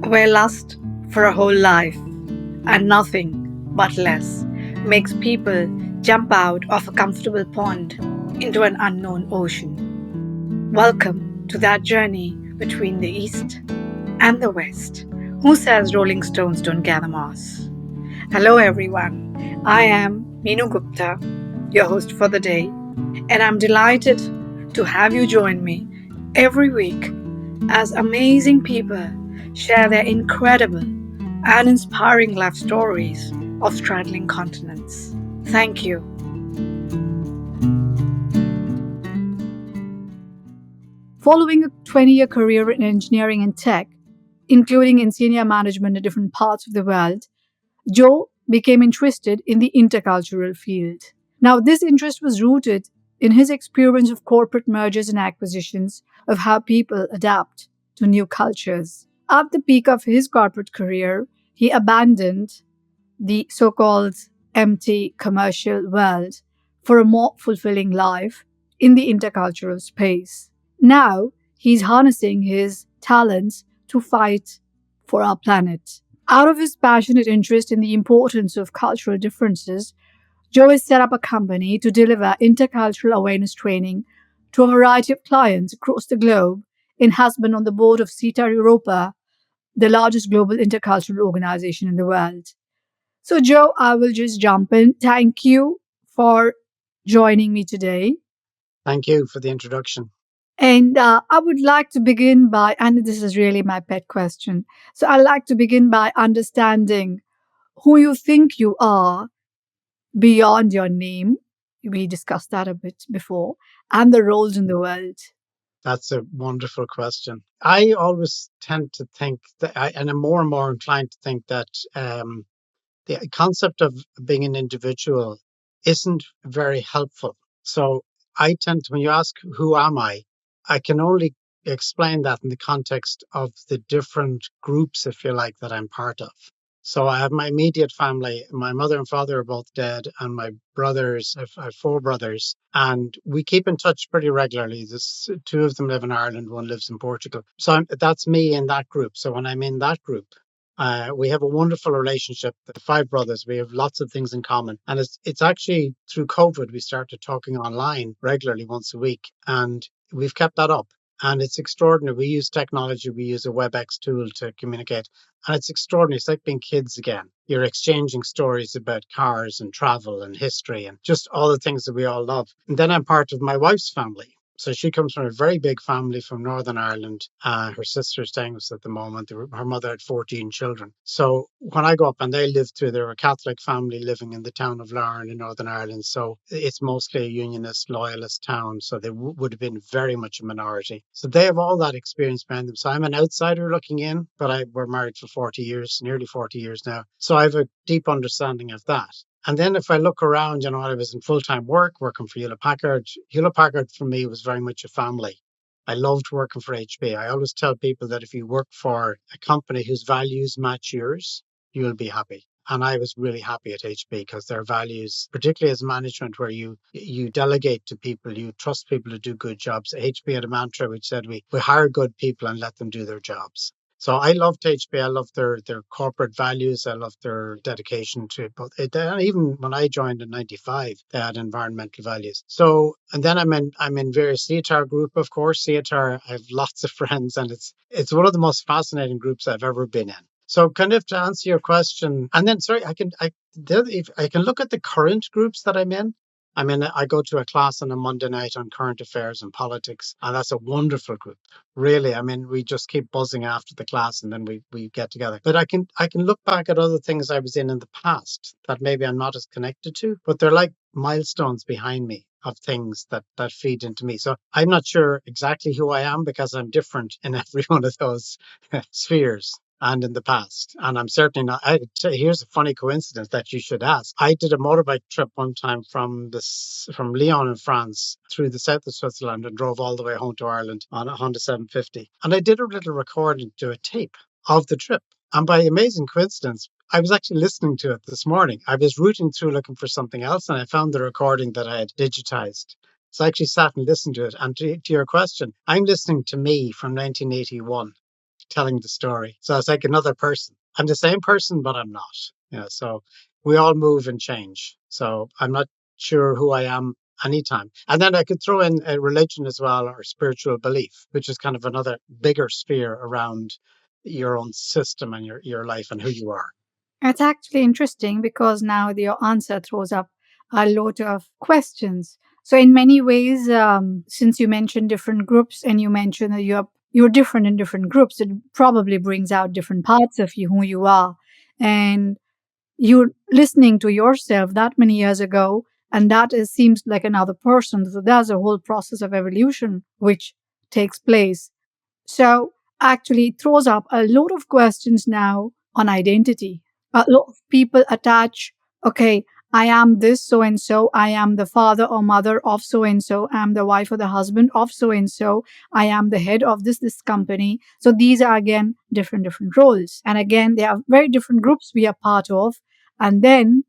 where lust for a whole life and nothing but less makes people jump out of a comfortable pond into an unknown ocean. Welcome to that journey between the East and the West. Who says Rolling Stones don't gather moss? Hello, everyone. I am Meenu Gupta, your host for the day, and I'm delighted to have you join me every week as amazing people share their incredible and inspiring life stories of straddling continents. Thank you. Following a 20-year career in engineering and tech, including in senior management in different parts of the world, Joe became interested in the intercultural field. Now, this interest was rooted in his experience of corporate mergers and acquisitions, of how people adapt to new cultures. At the peak of his corporate career, he abandoned the so called empty commercial world for a more fulfilling life in the intercultural space. Now, he's harnessing his talents to fight for our planet. Out of his passionate interest in the importance of cultural differences, Joe has set up a company to deliver intercultural awareness training to a variety of clients across the globe and has been on the board of CETA Europa, the largest global intercultural organization in the world. So, Joe, I will just jump in. Thank you for joining me today. Thank you for the introduction. And I would like to begin by, and this is really my pet question. So, I'd like to begin by understanding who you think you are beyond your name. We discussed that a bit before, and the roles in the world. That's a wonderful question. I always tend to think that, and I'm more and more inclined to think that the concept of being an individual isn't very helpful. So I tend to, when you ask, who am I can only explain that in the context of the different groups, if you like, that I'm part of. So I have my immediate family. My mother and father are both dead, and my brothers, I have four brothers, and we keep in touch pretty regularly. There's two of them live in Ireland, one lives in Portugal. So that's me in that group. So when I'm in that group, we have a wonderful relationship. The five brothers, we have lots of things in common. And it's actually through COVID, we started talking online regularly once a week. And we've kept that up. And it's extraordinary. We use technology. We use a WebEx tool to communicate. And it's extraordinary. It's like being kids again. You're exchanging stories about cars and travel and history and just all the things that we all love. And then I'm part of my wife's family. So she comes from a very big family from Northern Ireland. Her sister's staying with us at the moment. Her mother had 14 children. So when I go up, and they lived through, they're a Catholic family living in the town of Larne in Northern Ireland. So it's mostly a unionist, loyalist town. So they would have been very much a minority. So they have all that experience behind them. So I'm an outsider looking in, but we're married for 40 years, nearly 40 years now. So I have a deep understanding of that. And then if I look around, I was in full-time work, working for Hewlett Packard. Hewlett Packard for me was very much a family. I loved working for HP. I always tell people that if you work for a company whose values match yours, you'll be happy. And I was really happy at HP because their values, particularly as management, where you delegate to people, you trust people to do good jobs. HP had a mantra which said we hire good people and let them do their jobs. So I loved HP. I loved their corporate values. I loved their dedication to it. But even when I joined in '95, they had environmental values. So, and then I'm in various CETAR group, of course. CETAR, I have lots of friends, and it's one of the most fascinating groups I've ever been in. So, kind of to answer your question, and then sorry, I can look at the current groups that I'm in. I go to a class on a Monday night on current affairs and politics, and that's a wonderful group. Really, we just keep buzzing after the class, and then we get together. But I can look back at other things I was in the past that maybe I'm not as connected to, but they're like milestones behind me of things that feed into me. So I'm not sure exactly who I am because I'm different in every one of those spheres and in the past. And I'm certainly not. Here's a funny coincidence that you should ask. I did a motorbike trip one time from Lyon in France through the south of Switzerland and drove all the way home to Ireland on a Honda 750. And I did a little recording to a tape of the trip. And by amazing coincidence, I was actually listening to it this morning. I was rooting through looking for something else, and I found the recording that I had digitized. So I actually sat and listened to it. And to your question, I'm listening to me from 1981. telling the story. So it's like another person. I'm the same person, but I'm not. So we all move and change. So I'm not sure who I am anytime. And then I could throw in a religion as well, or spiritual belief, which is kind of another bigger sphere around your own system and your life and who you are. It's actually interesting because now your answer throws up a lot of questions. So, in many ways, since you mentioned different groups and you mentioned that you're different in different groups, it probably brings out different parts of you, who you are, and you're listening to yourself that many years ago, and that is seems like another person. So, there's a whole process of evolution which takes place. So, actually, it throws up a lot of questions now on identity. A lot of people attach, okay, I am this so and so, I am the father or mother of so and so, I am the wife or the husband of so and so, I am the head of this company. So these are again different roles. And again, they are very different groups we are part of. And then,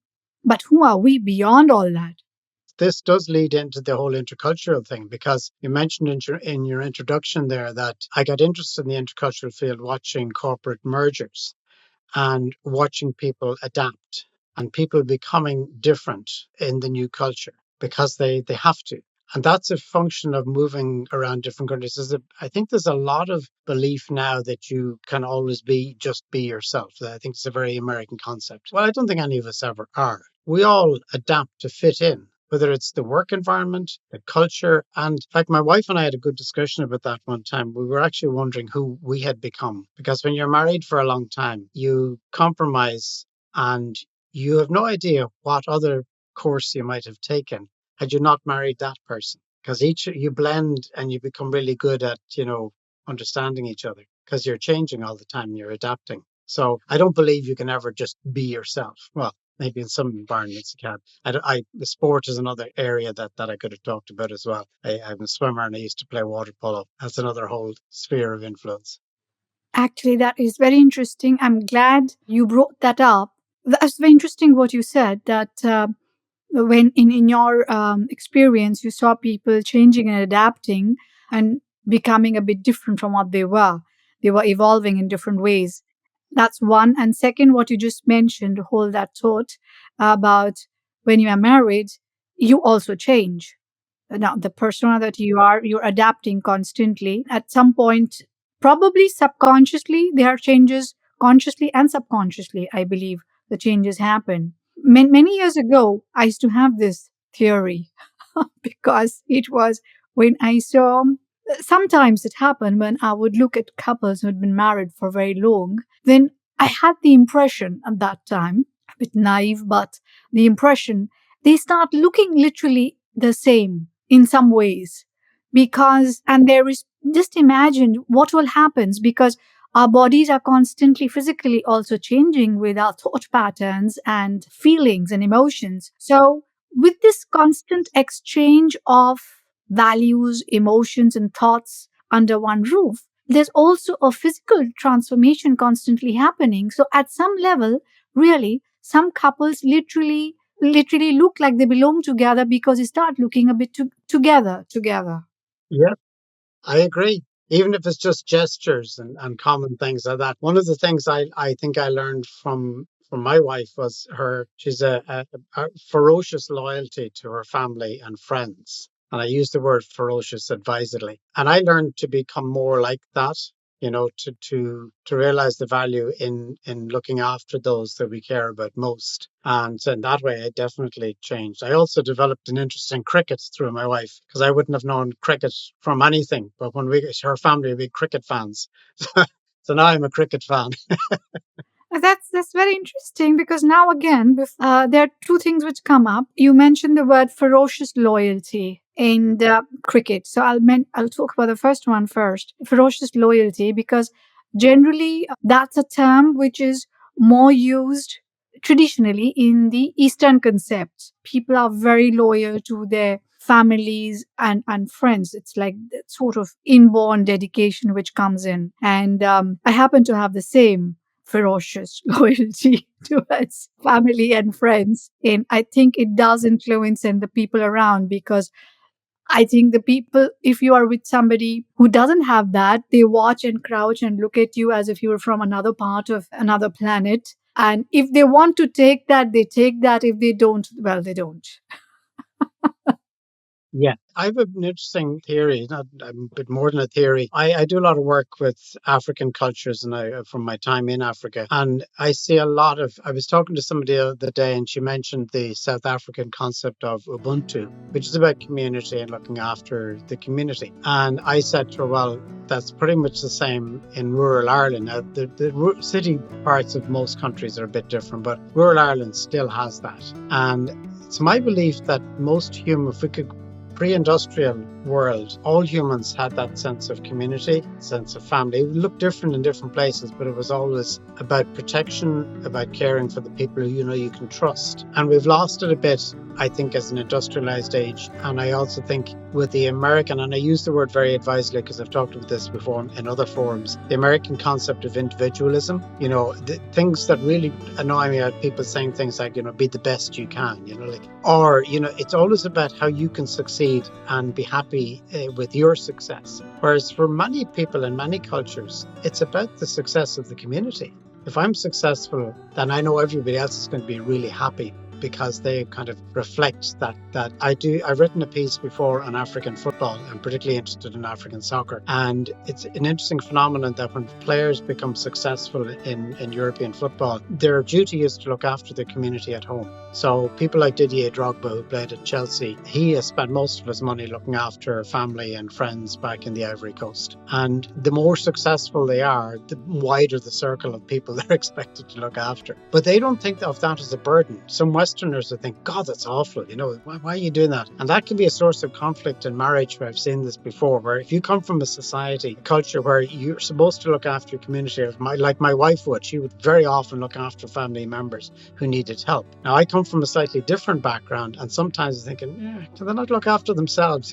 but who are we beyond all that? This does lead into the whole intercultural thing, because you mentioned in your introduction there that I got interested in the intercultural field watching corporate mergers and watching people adapt and people becoming different in the new culture because they have to. And that's a function of moving around different countries. I think there's a lot of belief now that you can always just be yourself. I think it's a very American concept. Well, I don't think any of us ever are. We all adapt to fit in, whether it's the work environment, the culture. And in fact, my wife and I had a good discussion about that one time. We were actually wondering who we had become. Because when you're married for a long time, you compromise and you have no idea what other course you might have taken had you not married that person. Because each you blend and you become really good at, understanding each other because you're changing all the time, you're adapting. So I don't believe you can ever just be yourself. Well, maybe in some environments you can. The sport is another area that I could have talked about as well. I'm a swimmer and I used to play water polo. That's another whole sphere of influence. Actually, that is very interesting. I'm glad you brought that up. That's very interesting what you said that when in your experience you saw people changing and adapting and becoming a bit different from what they were evolving in different ways. That's one. And second, what you just mentioned, hold that thought about when you are married, you also change. Now the persona that you are, you're adapting constantly. At some point, probably subconsciously, there are changes consciously and subconsciously, I believe the changes happen. Many years ago, I used to have this theory because it was when I saw, sometimes it happened when I would look at couples who had been married for very long, then I had the impression at that time, a bit naive, but the impression they start looking literally the same in some ways. Because, and there is, just imagine what will happen because our bodies are constantly physically also changing with our thought patterns and feelings and emotions. So, with this constant exchange of values, emotions, and thoughts under one roof, there's also a physical transformation constantly happening. So, at some level, really, some couples literally look like they belong together because they start looking a bit together. Yeah, I agree. Even if it's just gestures and common things like that. One of the things I think I learned from my wife was she's a ferocious loyalty to her family and friends. And I use the word ferocious advisedly. And I learned to become more like that, to realize the value in looking after those that we care about most. And so in that way, it definitely changed. I also developed an interest in cricket through my wife because I wouldn't have known cricket from anything. But when her family were big cricket fans, so now I'm a cricket fan. That's very interesting because now again, there are two things which come up. You mentioned the word ferocious loyalty in cricket, so I'll talk about the first one first. Ferocious loyalty, because generally that's a term which is more used traditionally in the Eastern concepts. People are very loyal to their families and friends. It's like that sort of inborn dedication which comes in, and I happen to have the same ferocious loyalty towards family and friends. And I think it does influence and the people around because I think the people, if you are with somebody who doesn't have that, they watch and crouch and look at you as if you were from another part of another planet. And if they want to take that, they take that. If they don't, well, they don't. Yeah, I have an interesting theory, not a bit more than a theory. I do a lot of work with African cultures and from my time in Africa. And I see a lot of, I was talking to somebody the other day and she mentioned the South African concept of Ubuntu, which is about community and looking after the community. And I said to her, well, that's pretty much the same in rural Ireland. Now, the city parts of most countries are a bit different, but rural Ireland still has that. And it's my belief that most humans, if we could pre-industrial world, all humans had that sense of community, sense of family. It would look different in different places, but it was always about protection, about caring for the people who you know you can trust. And we've lost it a bit, I think, as an industrialized age. And I also think with the American, and I use the word very advisedly because I've talked about this before in other forums, the American concept of individualism, the things that really annoy me are people saying things like, be the best you can, it's always about how you can succeed and be happy with your success. Whereas for many people in many cultures, it's about the success of the community. If I'm successful, then I know everybody else is going to be really happy because they kind of reflect that I've written a piece before on African football. I'm particularly interested in African soccer. And it's an interesting phenomenon that when players become successful in European football, their duty is to look after the community at home. So people like Didier Drogba, who played at Chelsea, he has spent most of his money looking after family and friends back in the Ivory Coast. And the more successful they are, the wider the circle of people they're expected to look after. But they don't think of that as a burden. Some Westerners would think, God, that's awful. Why are you doing that? And that can be a source of conflict in marriage, where I've seen this before, where if you come from a society, a culture where you're supposed to look after your community, like my wife would, she would very often look after family members who needed help. Now, I come from a slightly different background, and sometimes I'm thinking, can they not look after themselves?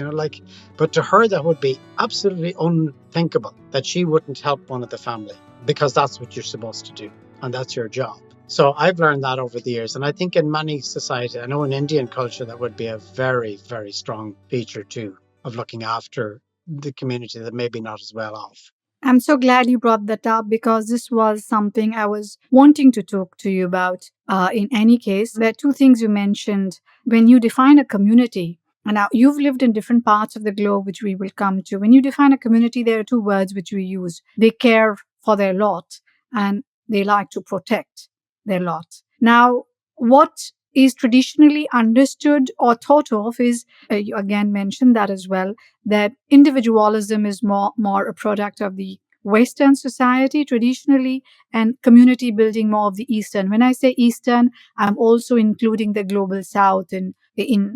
But to her, that would be absolutely unthinkable that she wouldn't help one of the family, because that's what you're supposed to do, and that's your job. So I've learned that over the years. And I think in many societies, I know in Indian culture, that would be a very, very strong feature too, of looking after the community that may be not as well off. I'm so glad you brought that up because this was something I was wanting to talk to you about. In any case, there are two things you mentioned. When you define a community, and now you've lived in different parts of the globe, which we will come to. When you define a community, there are two words which we use. They care for their lot and they like to protect their lot. Now, what is traditionally understood or thought of is, you again mentioned that as well, that individualism is more a product of the Western society traditionally, and community building more of the Eastern. When I say Eastern, I'm also including the global South in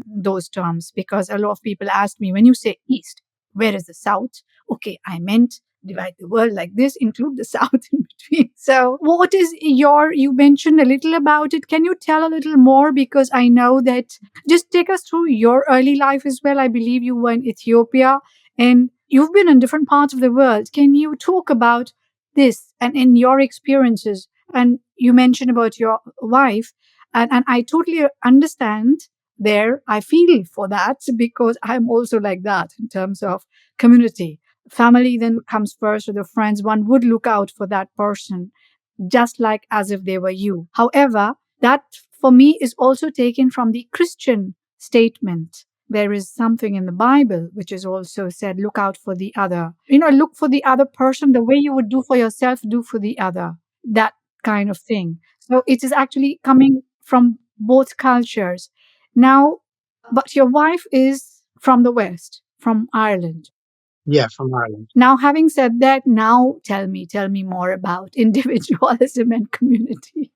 those terms, because a lot of people ask me, when you say East, where is the South? Okay, I meant divide the world like this, include the South in between. So what is you mentioned a little about it. Can you tell a little more? Because I know that, just take us through your early life as well. I believe you were in Ethiopia and you've been in different parts of the world. Can you talk about this and in your experiences? And you mentioned about your wife, and I totally understand there. I feel for that because I'm also like that in terms of community. Family then comes first, or the friends. One would look out for that person just like as if they were you. However, that for me is also taken from the Christian statement. There is something in the Bible which is also said, look out for the other. Look for the other person the way you would do for yourself, do for the other. That kind of thing. So it is actually coming from both cultures. Now, but your wife is from the West, from Ireland. Yeah, from Ireland. Now, having said that, now tell me more about individualism and community.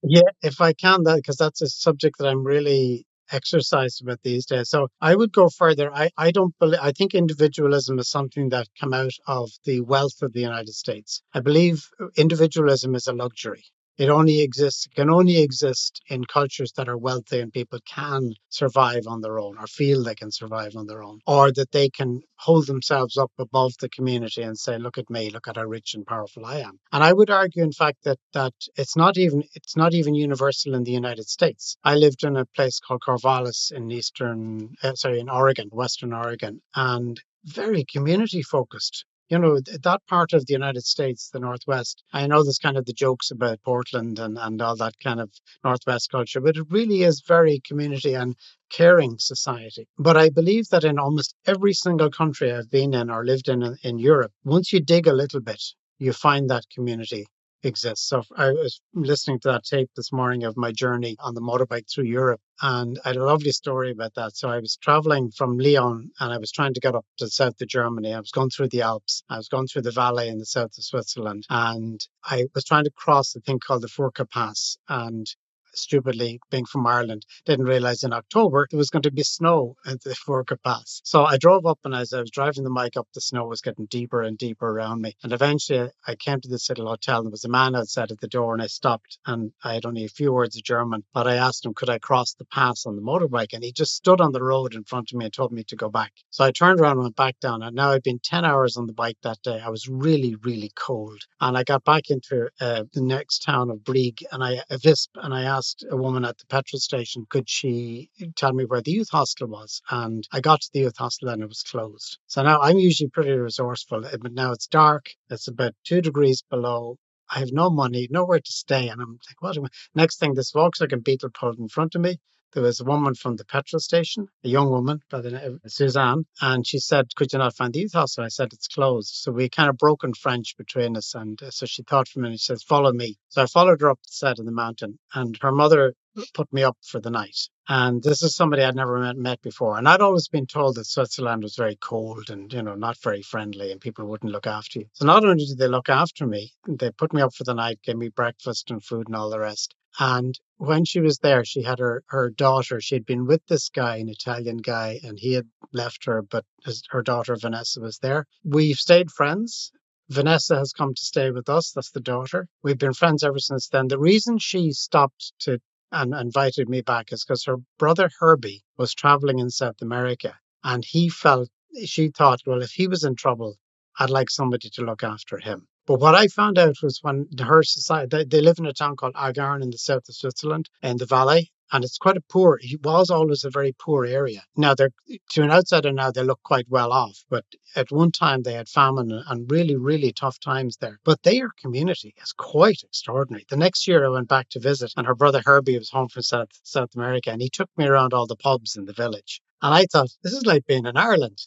Yeah, if I can, that because that's a subject that I'm really exercised about these days. So I would go further. I don't believe, I think individualism is something that come out of the wealth of the United States. I believe individualism is a luxury. It can only exist in cultures that are wealthy and people can survive on their own or feel they can survive on their own, or that they can hold themselves up above the community and say, look at me, look at how rich and powerful I am. And I would argue, in fact, that it's not even universal in the United States. I lived in a place called Corvallis in in Oregon, Western Oregon, and very community focused. That part of the United States, the Northwest, I know there's kind of the jokes about Portland and all that kind of Northwest culture, but it really is very community and caring society. But I believe that in almost every single country I've been in or lived in Europe, once you dig a little bit, you find that community exists. So I was listening to that tape this morning of my journey on the motorbike through Europe, and I had a lovely story about that. So I was traveling from Lyon and I was trying to get up to the south of Germany. I was going through the Alps. I was going through the Valais in the south of Switzerland, and I was trying to cross a thing called the Furka Pass. And stupidly, being from Ireland, didn't realize in October there was going to be snow at the Furka Pass. So I drove up, and as I was driving the mic up, the snow was getting deeper and deeper around me. And eventually I came to this little hotel, and there was a man outside at the door, and I stopped, and I had only a few words of German, but I asked him, could I cross the pass on the motorbike? And he just stood on the road in front of me and told me to go back. So I turned around and went back down. And now I'd been 10 hours on the bike that day. I was really, really cold. And I got back into the next town of Brieg, and Visp, and I asked a woman at the petrol station, could she tell me where the youth hostel was? And I got to the youth hostel and it was closed. So now I'm usually pretty resourceful, but now it's dark. It's about 2 degrees below. I have no money, nowhere to stay. And I'm like, what? Next thing, this Volkswagen Beetle pulled in front of me. There was a woman from the petrol station, a young woman by the name of Suzanne, and she said, could you not find the youth hostel? I said, it's closed. So we kind of broken French between us. And so she thought for a minute, she says, follow me. So I followed her up the side of the mountain, and her mother put me up for the night. And this is somebody I'd never met before. And I'd always been told that Switzerland was very cold and, not very friendly and people wouldn't look after you. So not only did they look after me, they put me up for the night, gave me breakfast and food and all the rest. And when she was there, she had her daughter. She'd been with this guy, an Italian guy, and he had left her, but her daughter, Vanessa, was there. We've stayed friends. Vanessa has come to stay with us. That's the daughter. We've been friends ever since then. The reason she stopped to and invited me back is because her brother Herbie was traveling in South America, and she thought, well, if he was in trouble, I'd like somebody to look after him. But what I found out was when her society, they live in a town called Agarn in the south of Switzerland, in the Valais, and it's quite it was always a very poor area. Now, to an outsider now, they look quite well off, but at one time they had famine and really, really tough times there. But their community is quite extraordinary. The next year I went back to visit, and her brother Herbie was home from South America, and he took me around all the pubs in the village. And I thought, this is like being in Ireland.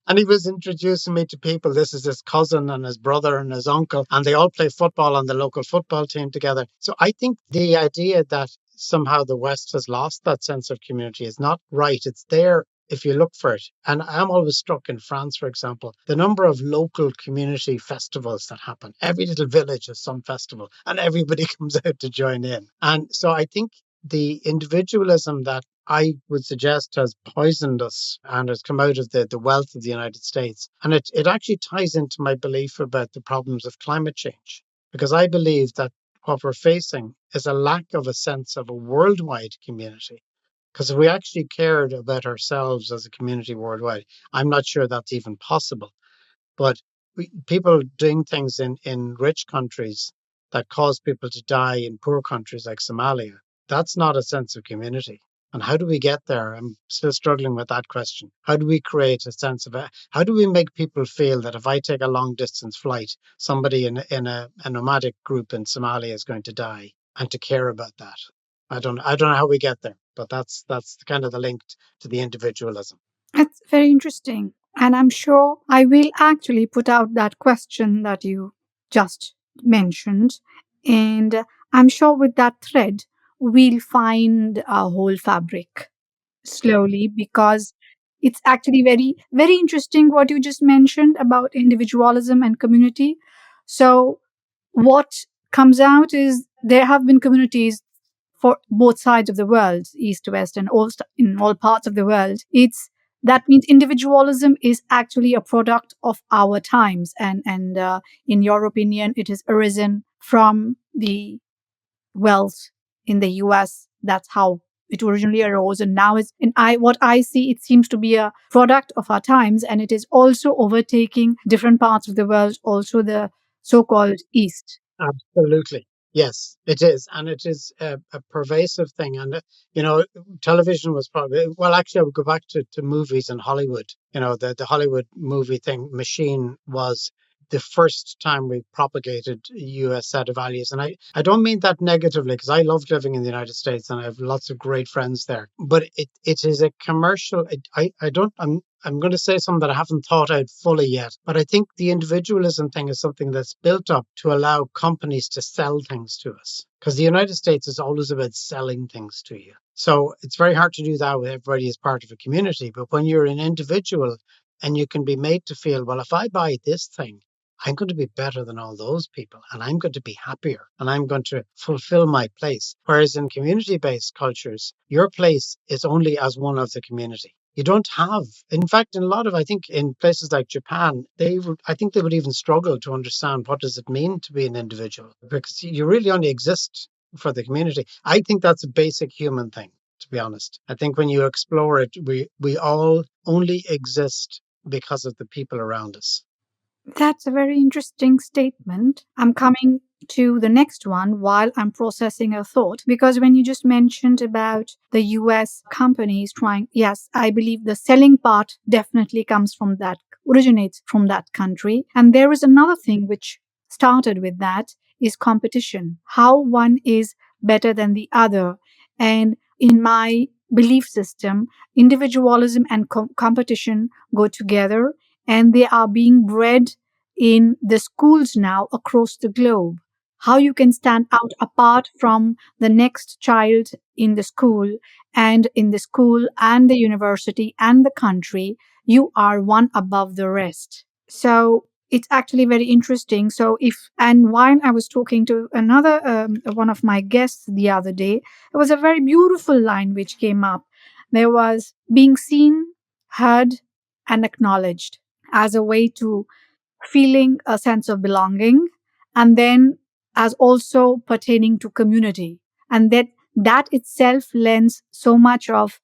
And he was introducing me to people. This is his cousin and his brother and his uncle, and they all play football on the local football team together. So I think the idea that somehow the West has lost that sense of community is not right. It's there if you look for it. And I'm always struck in France, for example, the number of local community festivals that happen. Every little village has some festival and everybody comes out to join in. And so I think the individualism that I would suggest has poisoned us and has come out of the wealth of the United States. And it actually ties into my belief about the problems of climate change, because I believe that what we're facing is a lack of a sense of a worldwide community. Because if we actually cared about ourselves as a community worldwide, I'm not sure that's even possible. But people doing things in rich countries that cause people to die in poor countries like Somalia, that's not a sense of community. And how do we get there? I'm still struggling with that question. How do we create a sense of it? How do we make people feel that if I take a long distance flight, somebody in a nomadic group in Somalia is going to die, and to care about that? I don't know how we get there, but that's kind of the link to the individualism. It's very interesting. And I'm sure I will actually put out that question that you just mentioned. And I'm sure with that thread, we'll find a whole fabric slowly, because it's actually very, very interesting what you just mentioned about individualism and community. So, what comes out is there have been communities for both sides of the world, east to west, and in all parts of the world. It's that means individualism is actually a product of our times, and in your opinion, it has arisen from the wealth in the US. That's how it originally arose. And now it's in what I see, it seems to be a product of our times, and it is also overtaking different parts of the world, also the so-called East. Absolutely. Yes, it is. And it is a pervasive thing. And, you know, television was probably, well, actually, I would go back to movies in Hollywood. You know, the Hollywood movie thing, Machine, was the first time we propagated a US set of values. And I don't mean that negatively, because I loved living in the United States and I have lots of great friends there. But it is a commercial, I don't, I'm going to say something that I haven't thought out fully yet, but I think the individualism thing is something that's built up to allow companies to sell things to us. Because the United States is always about selling things to you. So it's very hard to do that with everybody as part of a community. But when you're an individual and you can be made to feel, well, if I buy this thing, I'm going to be better than all those people and I'm going to be happier and I'm going to fulfill my place. Whereas in community based cultures, your place is only as one of the community. You don't have, in fact, in a lot of, I think in places like Japan, I think they would even struggle to understand what does it mean to be an individual because you really only exist for the community. I think that's a basic human thing, to be honest. I think when you explore it, we all only exist because of the people around us. That's a very interesting statement. I'm coming to the next one while I'm processing a thought because when you just mentioned about the US companies trying, yes, I believe the selling part definitely comes from that, originates from that country. And there is another thing which started with that is competition, how one is better than the other. And in my belief system, individualism and competition go together and they are being bred in the schools now across the globe. How you can stand out apart from the next child in the school and the university and the country, you are one above the rest. So it's actually very interesting. So and while I was talking to another one of my guests the other day, it was a very beautiful line which came up. There was being seen, heard, and acknowledged as a way to feeling a sense of belonging, and then as also pertaining to community, and that itself lends so much of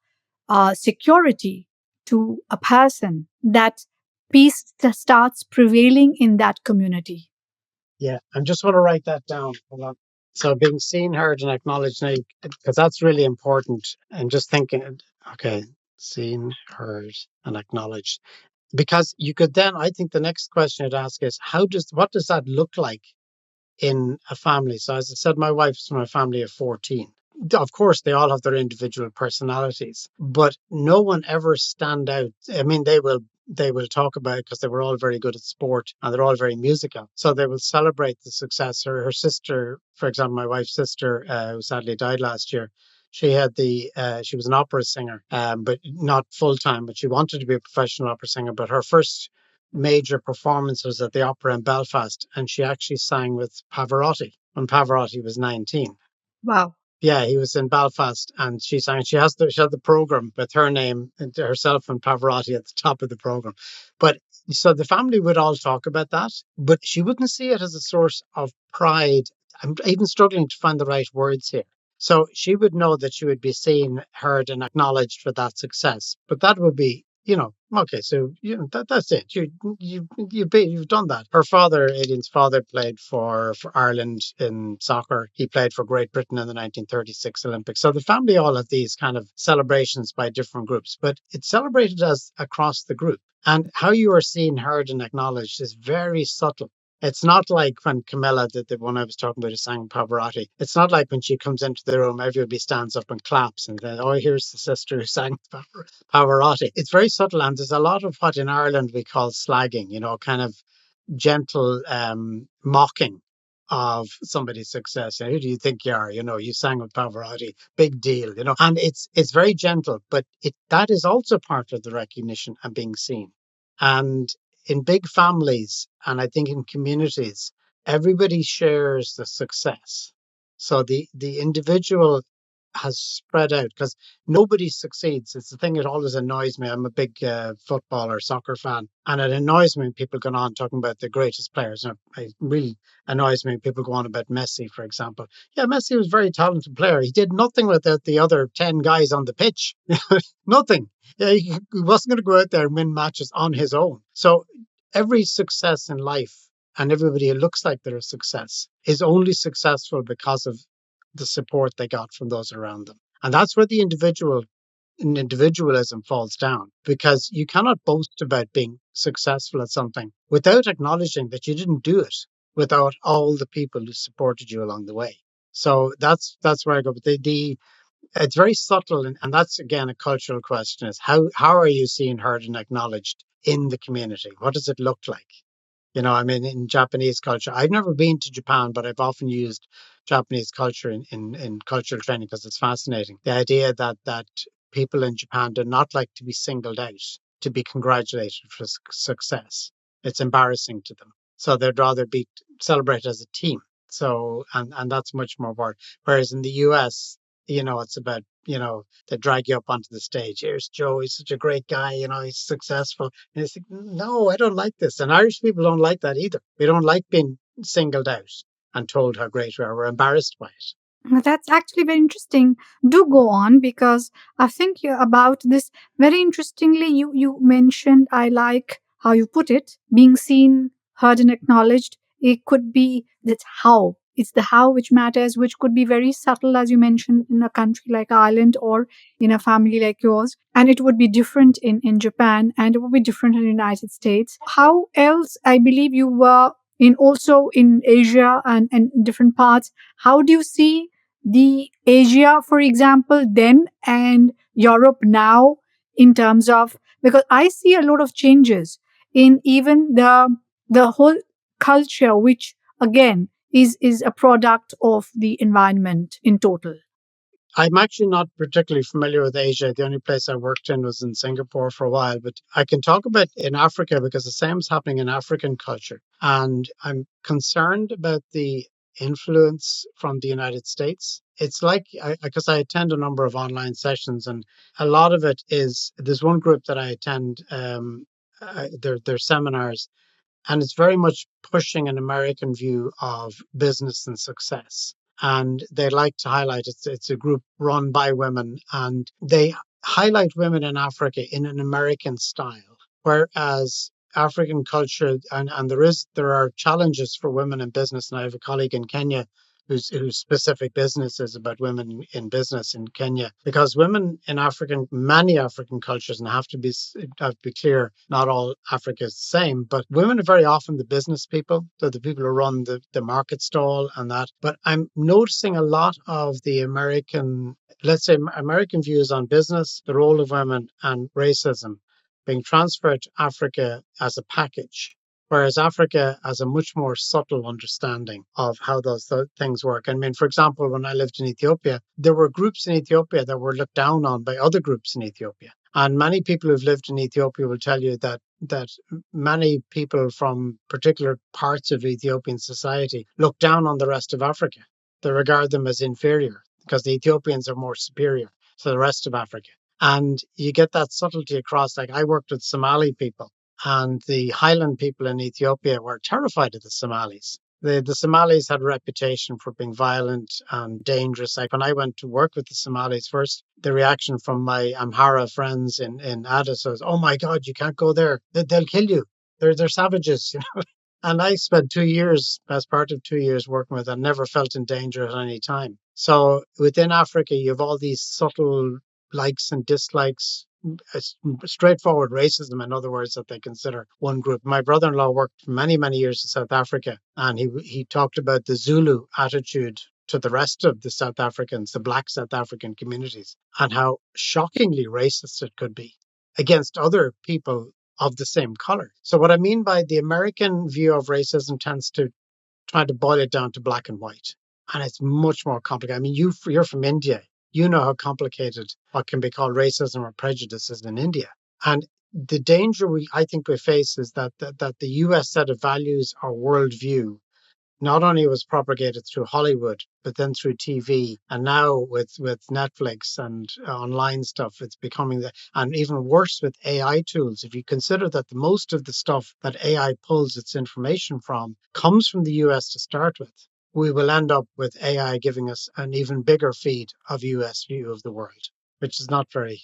security to a person, that peace starts prevailing in that community. Yeah, I just want to write that down. Hold on. So being seen, heard, and acknowledged, because that's really important. And just thinking, okay, seen, heard, and acknowledged. Because you could then, I think the next question I'd ask is, what does that look like in a family? So as I said, my wife's from a family of 14. Of course, they all have their individual personalities, but no one ever stand out. I mean, they will talk about it because they were all very good at sport and they're all very musical. So they will celebrate the success. Her sister, for example, my wife's sister, who sadly died last year, she was an opera singer, but not full time, but she wanted to be a professional opera singer. But her first major performance was at the opera in Belfast, and she actually sang with Pavarotti when Pavarotti was 19. Wow. Yeah, he was in Belfast, and she sang. She had the program with her name and herself and Pavarotti at the top of the program. But so the family would all talk about that, but she wouldn't see it as a source of pride. I'm even struggling to find the right words here. So she would know that she would be seen, heard, and acknowledged for that success. But that would be, okay. So that's it. You've done that. Her father, Aiden's father, played for Ireland in soccer. He played for Great Britain in the 1936 Olympics. So the family all have these kind of celebrations by different groups, but it's celebrated as across the group. And how you are seen, heard, and acknowledged is very subtle. It's not like when Camilla, the one I was talking about, who sang Pavarotti. It's not like when she comes into the room, everybody stands up and claps and then, oh, here's the sister who sang Pavarotti. It's very subtle, and there's a lot of what in Ireland we call slagging, kind of gentle mocking of somebody's success. Who do you think you are? You sang with Pavarotti, big deal. And it's very gentle, but that is also part of the recognition and being seen. And in big families, and I think in communities, everybody shares the success. So the individual has spread out because nobody succeeds. It's the thing that always annoys me. I'm a big football or soccer fan, and it annoys me when people go on talking about the greatest players. And it really annoys me when people go on about Messi, for example. Yeah, Messi was a very talented player. He did nothing without the other 10 guys on the pitch. Nothing. Yeah, he wasn't going to go out there and win matches on his own. So every success in life and everybody who looks like they're a success is only successful because of the support they got from those around them. And that's where the individualism falls down, because you cannot boast about being successful at something without acknowledging that you didn't do it without all the people who supported you along the way. So that's where I go. But it's very subtle, and that's again a cultural question: is how are you seen, heard, and acknowledged in the community? What does it look like? I mean, in Japanese culture, I've never been to Japan, but I've often used Japanese culture in cultural training because it's fascinating. The idea that people in Japan do not like to be singled out, to be congratulated for success. It's embarrassing to them. So they'd rather be celebrated as a team. So, and that's much more important. Whereas in the US, it's about, they drag you up onto the stage. Here's Joe. He's such a great guy. He's successful. And it's like, no, I don't like this. And Irish people don't like that either. We don't like being singled out and told how great we are. We're embarrassed by it. That's actually very interesting. Do go on, because I think about this very interestingly. You mentioned, I like how you put it, being seen, heard, and acknowledged. It could be that's how. It's the how which matters, which could be very subtle, as you mentioned, in a country like Ireland or in a family like yours. And it would be different in Japan, and it would be different in the United States. How else, I believe you were in also in Asia and different parts. How do you see the Asia, for example, then and Europe now, in terms of, because I see a lot of changes in even the whole culture, which again is a product of the environment in total. I'm actually not particularly familiar with Asia. The only place I worked in was in Singapore for a while, but I can talk about in Africa because the same is happening in African culture. And I'm concerned about the influence from the United States. It's like, because I attend a number of online sessions, and a lot of it is there's one group that I attend, their seminars, and it's very much pushing an American view of business and success. And they like to highlight it's a group run by women, and they highlight women in Africa in an American style, whereas African culture, and there are challenges for women in business. And I have a colleague in Kenya whose specific business is about women in business in Kenya, because women in many African cultures, and I have to be clear, not all Africa is the same, but women are very often the business people. They're the people who run the market stall and that. But I'm noticing a lot of the let's say American views on business, the role of women, and racism being transferred to Africa as a package, whereas Africa has a much more subtle understanding of how those things work. I mean, for example, when I lived in Ethiopia, there were groups in Ethiopia that were looked down on by other groups in Ethiopia. And many people who've lived in Ethiopia will tell you that many people from particular parts of Ethiopian society look down on the rest of Africa. They regard them as inferior because the Ethiopians are more superior to the rest of Africa. And you get that subtlety across. Like, I worked with Somali people, and the highland people in Ethiopia were terrified of the Somalis. The Somalis had a reputation for being violent and dangerous. Like, when I went to work with the Somalis first, the reaction from my Amhara friends in Addis was, "Oh my God, you can't go there. They'll kill you. They're savages." And I spent 2 years, as part of 2 years working with them, never felt in danger at any time. So within Africa, you have all these subtle likes and dislikes, straightforward racism, in other words, that they consider one group. My brother-in-law worked for many, many years in South Africa, and he talked about the Zulu attitude to the rest of the South Africans, the black South African communities, and how shockingly racist it could be against other people of the same color. So what I mean by the American view of racism tends to try to boil it down to black and white. And it's much more complicated. I mean, you're from India. You know how complicated what can be called racism or prejudice is in India. And the danger I think we face is that the US set of values or worldview not only was propagated through Hollywood, but then through TV, and now with Netflix and online stuff, it's becoming and even worse with AI tools. If you consider that the most of the stuff that AI pulls its information from comes from the US to start with, we will end up with AI giving us an even bigger feed of US view of the world, which is not very.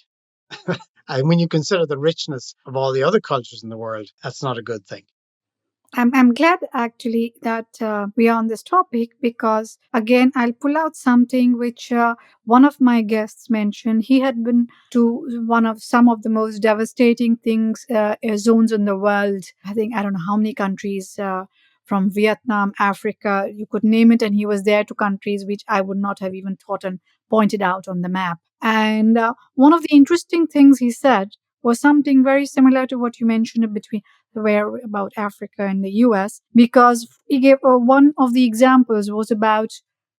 And when you consider the richness of all the other cultures in the world, that's not a good thing. I'm glad actually that we are on this topic because, again, I'll pull out something which one of my guests mentioned. He had been to one of some of the most devastating things, zones in the world. I think, I don't know how many countries. From Vietnam, Africa, you could name it, and he was there to countries which I would not have even thought and pointed out on the map. And one of the interesting things he said was something very similar to what you mentioned between where about Africa and the US, because he gave one of the examples was about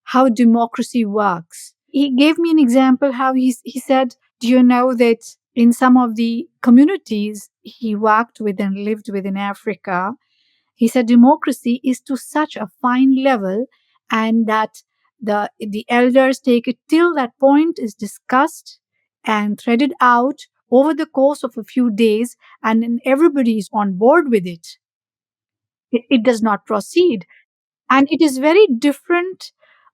how democracy works. He gave me an example how he said, do you know that in some of the communities he worked with and lived with in Africa, he said democracy is to such a fine level and that the elders take it till that point is discussed and threaded out over the course of a few days, and then everybody is on board with it. It does not proceed. And it is very different,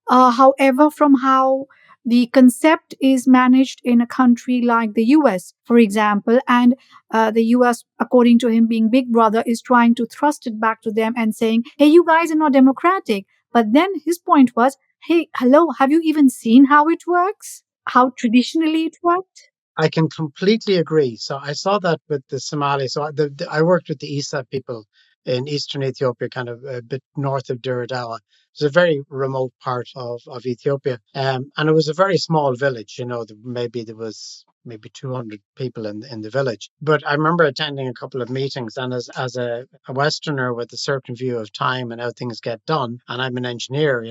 however, from how the concept is managed in a country like the US, for example. And the US, according to him being Big Brother, is trying to thrust it back to them and saying, hey, you guys are not democratic. But then his point was, hey, hello, have you even seen how it works? How traditionally it worked? I can completely agree. So I saw that with the Somali. So I worked with the Isa people in eastern Ethiopia, kind of a bit north of Dire Dawa. It's a very remote part of Ethiopia. And it was a very small village. Maybe there was maybe 200 people in the village. But I remember attending a couple of meetings, and as a Westerner with a certain view of time and how things get done, and I'm an engineer,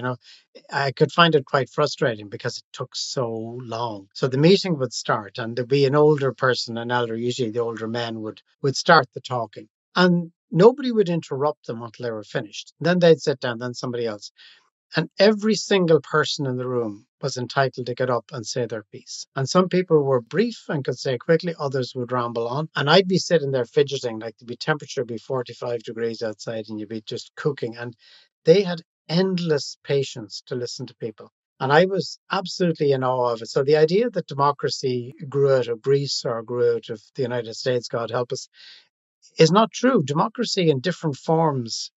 I could find it quite frustrating because it took so long. So the meeting would start, and there'd be an older person, an elder, usually the older men would start the talking, and nobody would interrupt them until they were finished. Then they'd sit down, then somebody else. And every single person in the room was entitled to get up and say their piece. And some people were brief and could say quickly, others would ramble on. And I'd be sitting there fidgeting, like the temperature would be 45 degrees outside and you'd be just cooking. And they had endless patience to listen to people. And I was absolutely in awe of it. So the idea that democracy grew out of Greece or grew out of the United States, God help us, is not true. Democracy in different forms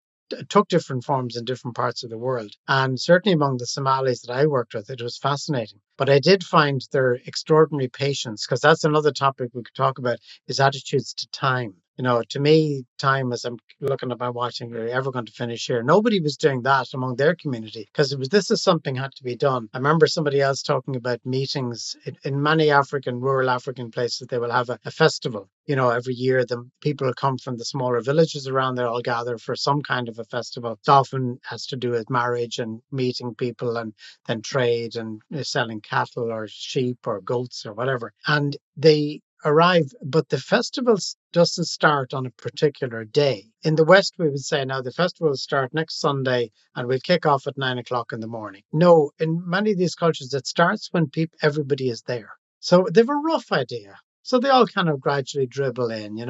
took different forms in different parts of the world. And certainly among the Somalis that I worked with, it was fascinating. But I did find their extraordinary patience, because that's another topic we could talk about, is attitudes to time. To me, time, as I'm looking at my watching, are we ever going to finish here? Nobody was doing that among their community because this is something had to be done. I remember somebody else talking about meetings in many rural African places. They will have a festival. Every year the people will come from the smaller villages around there all gather for some kind of a festival. It often has to do with marriage and meeting people and then trade and selling cattle or sheep or goats or whatever. And they arrive, but the festival doesn't start on a particular day. In the West, we would say now the festival will start next Sunday and we'll kick off at 9 o'clock in the morning. No, in many of these cultures, it starts when everybody is there. So they have a rough idea. So they all kind of gradually dribble in.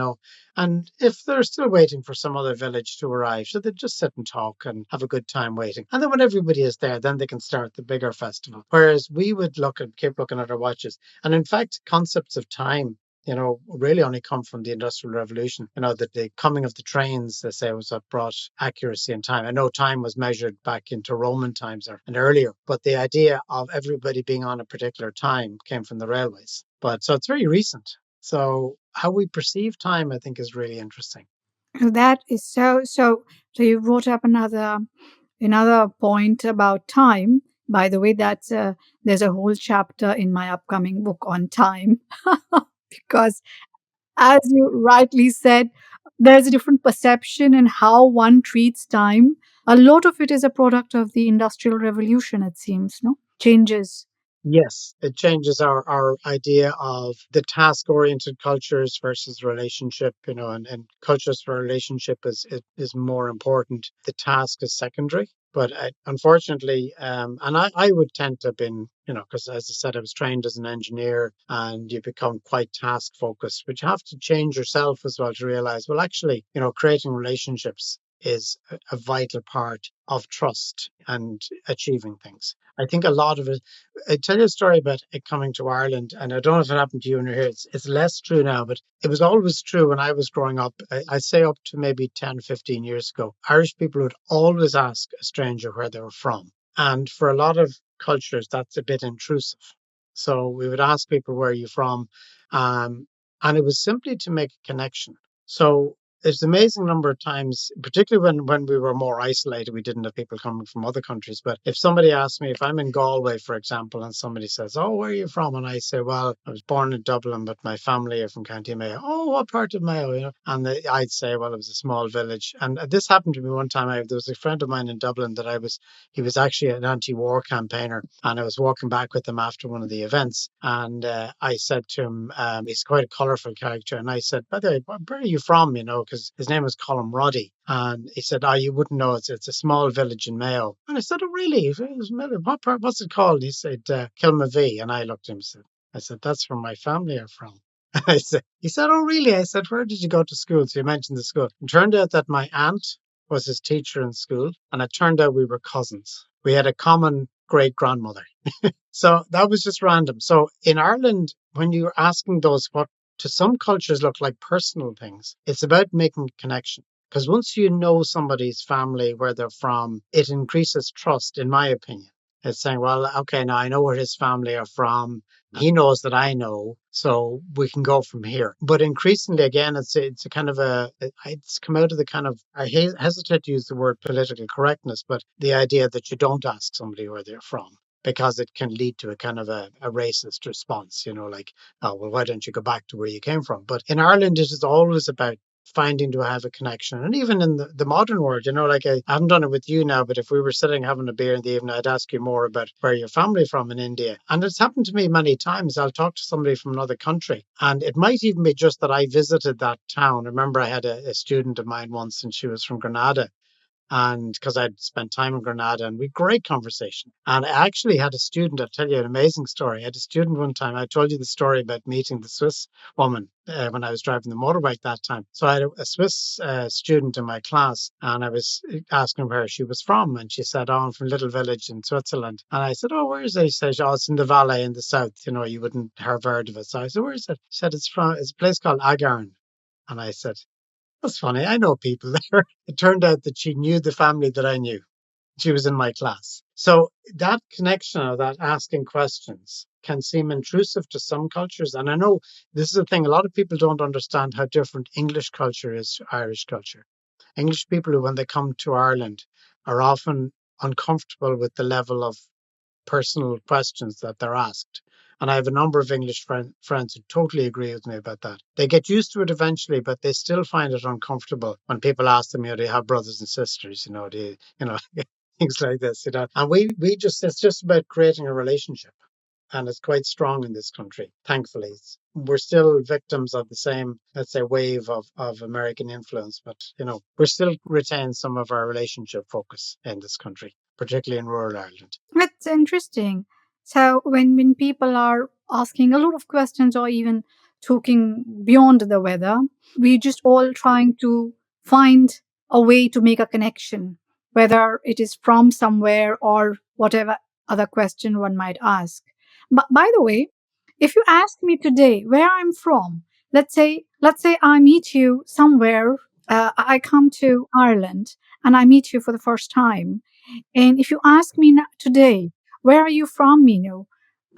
And if they're still waiting for some other village to arrive, so they just sit and talk and have a good time waiting. And then when everybody is there, then they can start the bigger festival. Whereas we would keep looking at our watches. And in fact, concepts of time really only come from the Industrial Revolution. That the coming of the trains, they say, was what brought accuracy in time. I know time was measured back into Roman times and earlier, but the idea of everybody being on a particular time came from the railways. But so it's very recent. So how we perceive time, I think, is really interesting. That is so you brought up another point about time. By the way, that's there's a whole chapter in my upcoming book on time because, as you rightly said, there's a different perception in how one treats time. A lot of it is a product of the industrial revolution, it seems, no changes. Yes, it changes our idea of the task oriented cultures versus relationship, and cultures for relationship is more important. The task is secondary. But unfortunately, and I would tend to have been, because as I said, I was trained as an engineer and you become quite task focused, but you have to change yourself as well to realize, well, actually, creating relationships is a vital part of trust and achieving things. I think a lot of it, I tell you a story about it coming to Ireland, and I don't know if it happened to you when you're here. It's less true now, but it was always true when I was growing up. I'd say up to maybe 10, 15 years ago, Irish people would always ask a stranger where they were from. And for a lot of cultures, that's a bit intrusive. So we would ask people, where are you from? Um, and it was simply to make a connection. So it's an amazing number of times, particularly when we were more isolated, we didn't have people coming from other countries. But if somebody asked me, if I'm in Galway, for example, and somebody says, "Oh, where are you from?" And I say, "Well, I was born in Dublin, but my family are from County Mayo." "Oh, what part of Mayo?" And I'd say, "Well, it was a small village." And this happened to me one time. There was a friend of mine in Dublin that he was actually an anti-war campaigner, and I was walking back with him after one of the events, and I said to him, he's quite a colourful character, and I said, "By the way, where are you from?" Because his name was Colin Roddy, and he said, "Oh, you wouldn't know. It's a small village in Mayo." And I said, "Oh, really? What part? What's it called?" He said, "Kilmavee." And I looked at him and said, "That's where my family are from." He said, "Oh, really?" I said, "Where did you go to school?" So you mentioned the school. It turned out that my aunt was his teacher in school, and it turned out we were cousins. We had a common great grandmother. So that was just random. So in Ireland, when you're asking those what to some cultures look like personal things, it's about making a connection. Because once you know somebody's family, where they're from, it increases trust, in my opinion. It's saying, well, okay, now I know where his family are from. He knows that I know, so we can go from here. But increasingly, again, it's a kind of it's come out of the kind of, I hesitate to use the word political correctness, but the idea that you don't ask somebody where they're from, because it can lead to a kind of a racist response, like, "Oh, well, why don't you go back to where you came from?" But in Ireland, it is always about finding to have a connection. And even in the modern world, like I haven't done it with you now, but if we were sitting having a beer in the evening, I'd ask you more about where your family from in India. And it's happened to me many times. I'll talk to somebody from another country, and it might even be just that I visited that town. I remember I had a student of mine once, and she was from Grenada, and because I'd spent time in Granada, and we had great conversation. And I actually had a student, I'll tell you an amazing story. I had a student one time, I told you the story about meeting the Swiss woman when I was driving the motorbike that time. So I had a Swiss student in my class, and I was asking where she was from. And she said, "Oh, I'm from a little village in Switzerland." And I said, "Oh, where is it?" She said, "Oh, it's in the valley in the south. You wouldn't have heard of it." So I said, "Where is it?" She said, it's a place called Agarn." And I said, "That's funny. I know people there." It turned out that she knew the family that I knew. She was in my class. So that connection, or that asking questions, can seem intrusive to some cultures. And I know this is a thing, a lot of people don't understand how different English culture is to Irish culture. English people, who, when they come to Ireland, are often uncomfortable with the level of personal questions that they're asked. And I have a number of English friends who totally agree with me about that. They get used to it eventually, but they still find it uncomfortable when people ask them, "Do you have brothers and sisters? Things like this, And we just, it's just about creating a relationship. And it's quite strong in this country, thankfully. We're still victims of the same, let's say, wave of American influence, but, we're still retain some of our relationship focus in this country, particularly in rural Ireland. That's interesting. So when people are asking a lot of questions or even talking beyond the weather, we just all trying to find a way to make a connection, whether it is from somewhere or whatever other question one might ask. But by the way, if you ask me today where I'm from, let's say I meet you somewhere, I come to Ireland and I meet you for the first time, and if you ask me today, where are you from, Mino?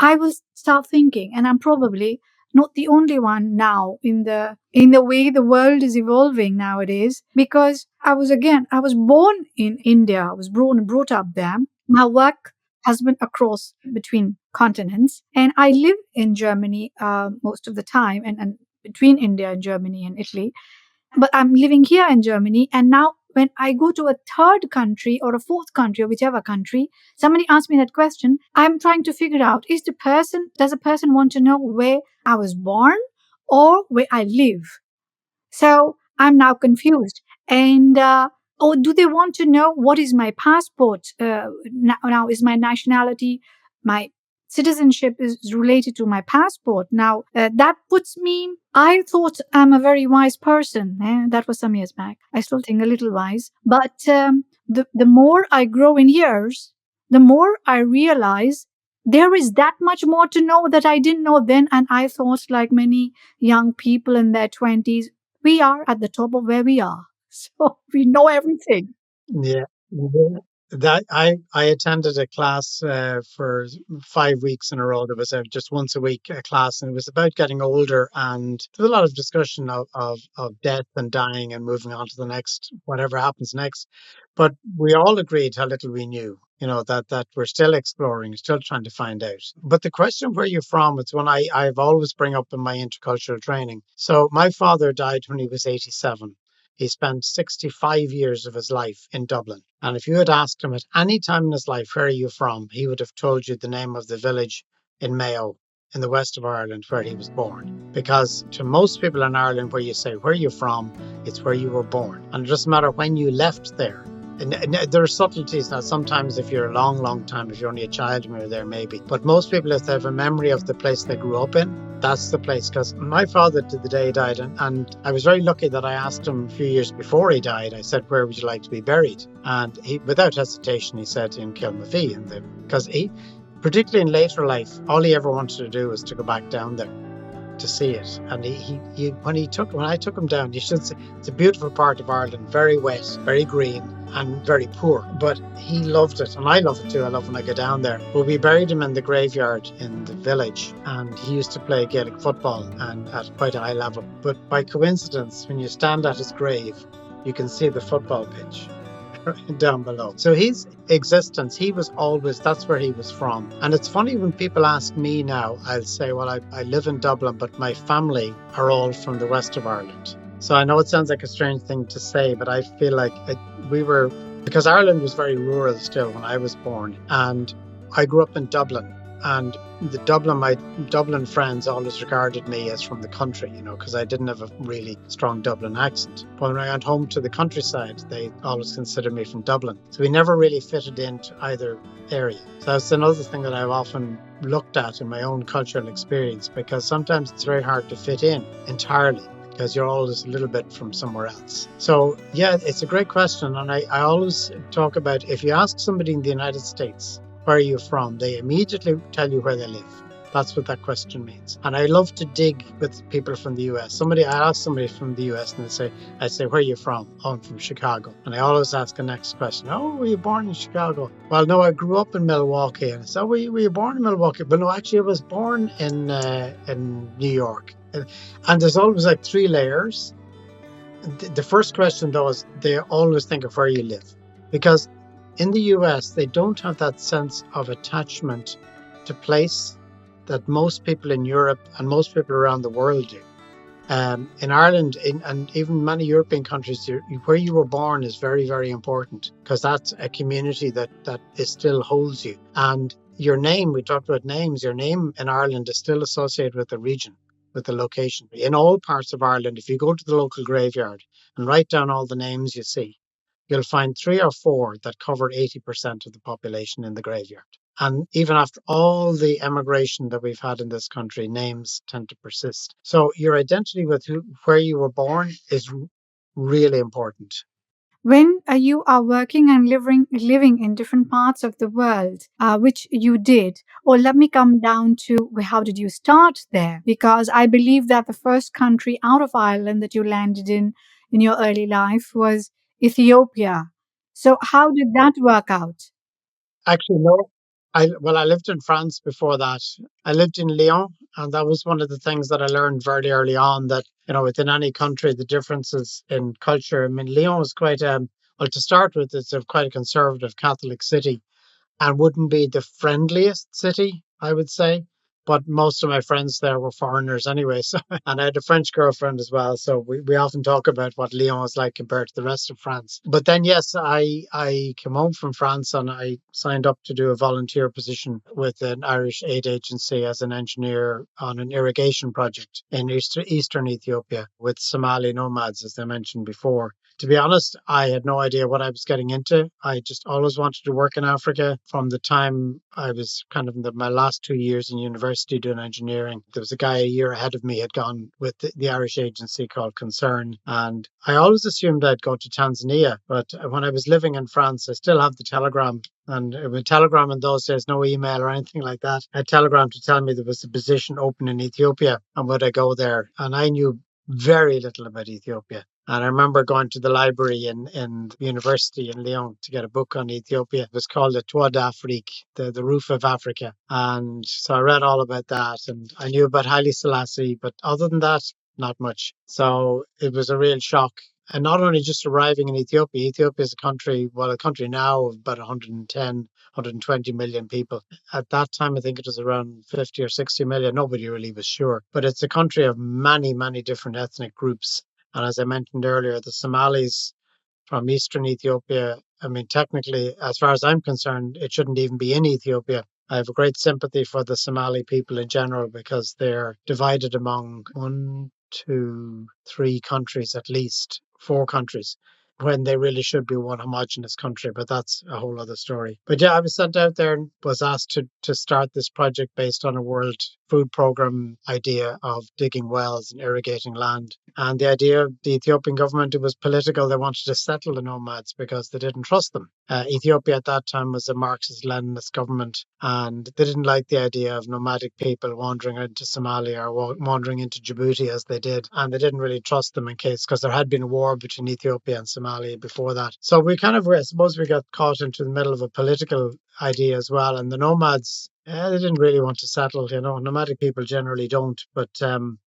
I will start thinking, and I'm probably not the only one now in the way the world is evolving nowadays. Because I was born in India. I was born and brought up there. My work has been across between continents, and I live in Germany most of the time, and between India and Germany and Italy, but I'm living here in Germany. And now when I go to a third country or a fourth country or whichever country, somebody asks me that question, I'm trying to figure out, does a person want to know where I was born or where I live? So I'm now confused. And or do they want to know what is my passport? Now is my nationality, my citizenship is related to my passport. Now that puts me. I thought I'm a very wise person. That was some years back. I still think a little wise, but the more I grow in years, the more I realize there is that much more to know that I didn't know then. And I thought, like many young people in their 20s, we are at the top of where we are. So we know everything. Yeah, yeah. That I attended a class for 5 weeks in a row. There was just once a week a class, and it was about getting older. And there was a lot of discussion of death and dying and moving on to the next, whatever happens next. But we all agreed how little we knew. You know that we're still exploring, still trying to find out. But the question where you're from, it's one I've always bring up in my intercultural training. So my father died when he was 87. He spent 65 years of his life in Dublin. And if you had asked him at any time in his life, where are you from? He would have told you the name of the village in Mayo in the west of Ireland where he was born. Because to most people in Ireland, where you say, where are you from? It's where you were born. And it doesn't matter when you left there. And there are subtleties now. Sometimes, if you're a long, long time, if you're only a child when you're there, maybe. But most people, if they have a memory of the place they grew up in, that's the place. Because my father, to the day he died, and I was very lucky that I asked him a few years before he died. I said, "Where would you like to be buried?" And he, without hesitation, he said in Kilmavie, because he, particularly in later life, all he ever wanted to do was to go back down there to see it. And when I took him down, you should see, it's a beautiful part of Ireland, very wet, very green, and very poor. But he loved it, and I love it too. I love when I go down there. But we buried him in the graveyard in the village, and he used to play Gaelic football and at quite a high level. But by coincidence, when you stand at his grave, you can see the football pitch down below. So his existence, he was always, that's where he was from. And it's funny when people ask me now, I'll say, well, I live in Dublin, but my family are all from the west of Ireland. So I know it sounds like a strange thing to say, but I feel like we were, because Ireland was very rural still when I was born. And I grew up in Dublin. And my Dublin friends always regarded me as from the country, because I didn't have a really strong Dublin accent. But when I went home to the countryside, they always considered me from Dublin. So we never really fitted into either area. So that's another thing that I've often looked at in my own cultural experience, because sometimes it's very hard to fit in entirely, because you're always a little bit from somewhere else. So yeah, it's a great question. And I always talk about, if you ask somebody in the United States, where are you from? They immediately tell you where they live. That's what that question means. And I love to dig with people from the US. I ask somebody from the US and I say, where are you from? Oh, I'm from Chicago. And I always ask the next question. Oh, were you born in Chicago? Well, no, I grew up in Milwaukee. And I said, oh, were you born in Milwaukee? But no, actually I was born in New York. And there's always like three layers. The first question though is they always think of where you live, because in the US, they don't have that sense of attachment to place that most people in Europe and most people around the world do. In Ireland and even many European countries, where you were born is very, very important, because that's a community that still holds you. And your name, we talked about names, your name in Ireland is still associated with the region, with the location. In all parts of Ireland, if you go to the local graveyard and write down all the names you see, you'll find three or four that cover 80% of the population in the graveyard. And even after all the emigration that we've had in this country, names tend to persist. So your identity with where you were born is really important. When you are working and living in different parts of the world, which you did, or let me come down to how did you start there? Because I believe that the first country out of Ireland that you landed in your early life was Ethiopia. So how did that work out? Actually, no. I lived in France before that. I lived in Lyon, and that was one of the things that I learned very early on, that, within any country, the differences in culture. I mean, Lyon was quite, well, to start with, it's quite a conservative Catholic city and wouldn't be the friendliest city, I would say. but most of my friends there were foreigners anyway. So, and I had a French girlfriend as well. So we often talk about what Lyon is like compared to the rest of France. But then, yes, I came home from France and I signed up to do a volunteer position with an Irish aid agency as an engineer on an irrigation project in eastern Ethiopia with Somali nomads, as I mentioned before. To be honest, I had no idea what I was getting into. I just always wanted to work in Africa from the time I was kind of in my last 2 years in university doing engineering. There was a guy a year ahead of me had gone with the Irish agency called Concern. And I always assumed I'd go to Tanzania. But when I was living in France, I still have the telegram. And with telegram in those days, no email or anything like that. A telegram to tell me there was a position open in Ethiopia and would I go there? And I knew very little about Ethiopia. And I remember going to the library in the university in Lyon to get a book on Ethiopia. It was called Le Toit d'Afrique, the Roof of Africa. And so I read all about that and I knew about Haile Selassie, but other than that, not much. So it was a real shock. And not only just arriving in Ethiopia, Ethiopia is a country, well, a country now of about 110, 120 million people. At that time, I think it was around 50 or 60 million. Nobody really was sure. But it's a country of many, many different ethnic groups. And as I mentioned earlier, the Somalis from eastern Ethiopia, I mean, technically, as far as I'm concerned, it shouldn't even be in Ethiopia. I have a great sympathy for the Somali people in general because they're divided among one, two, three countries at least, four countries, when they really should be one homogenous country. But that's a whole other story. But yeah, I was sent out there and was asked to start this project based on a World Food Program idea of digging wells and irrigating land. And the idea of the Ethiopian government, it was political. They wanted to settle the nomads because they didn't trust them. Ethiopia at that time was a Marxist-Leninist government, and they didn't like the idea of nomadic people wandering into Somalia or wandering into Djibouti as they did. And they didn't really trust them in case, because there had been a war between Ethiopia and Somalia before that. So we kind of, I suppose we got caught into the middle of a political idea as well. And the nomads, they didn't really want to settle. Nomadic people generally don't, but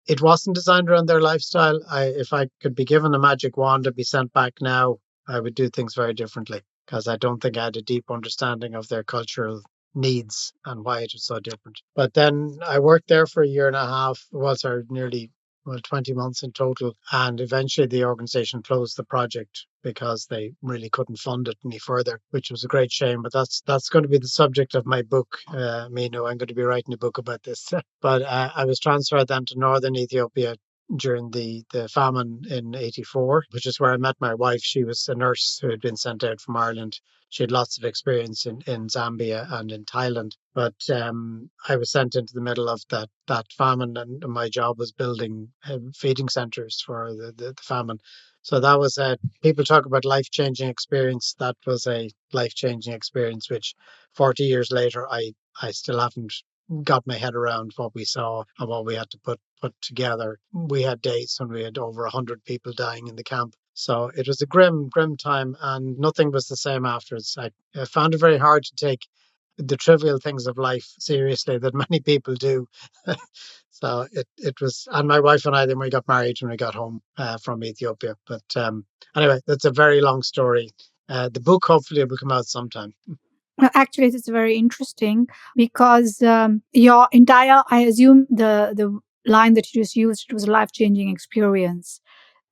it wasn't designed around their lifestyle. If I could be given a magic wand and be sent back now, I would do things very differently because I don't think I had a deep understanding of their cultural needs and why it was so different. But then I worked there for a year and a half, well, sorry, nearly 20 months in total. And eventually the organization closed the project because they really couldn't fund it any further, which was a great shame. But that's going to be the subject of my book, Mino. I'm going to be writing a book about this. But I was transferred then to northern Ethiopia during the famine in 84, which is where I met my wife. She was a nurse who had been sent out from Ireland. She had lots of experience in Zambia and in Thailand. But I was sent into the middle of that famine, and my job was building feeding centers for the famine. So that was people talk about life changing experience. That was a life changing experience, which 40 years later, I still haven't got my head around what we saw and what we had to put together. We had days when we had over 100 people dying in the camp. So it was a grim time, and nothing was the same afterwards. I found it very hard to take the trivial things of life seriously that many people do. So it was, and my wife and I, then we got married when we got home from Ethiopia. But anyway, that's a very long story. The book hopefully will come out sometime. Actually, it's very interesting because your entire, I assume the line that you just used, it was a life changing experience.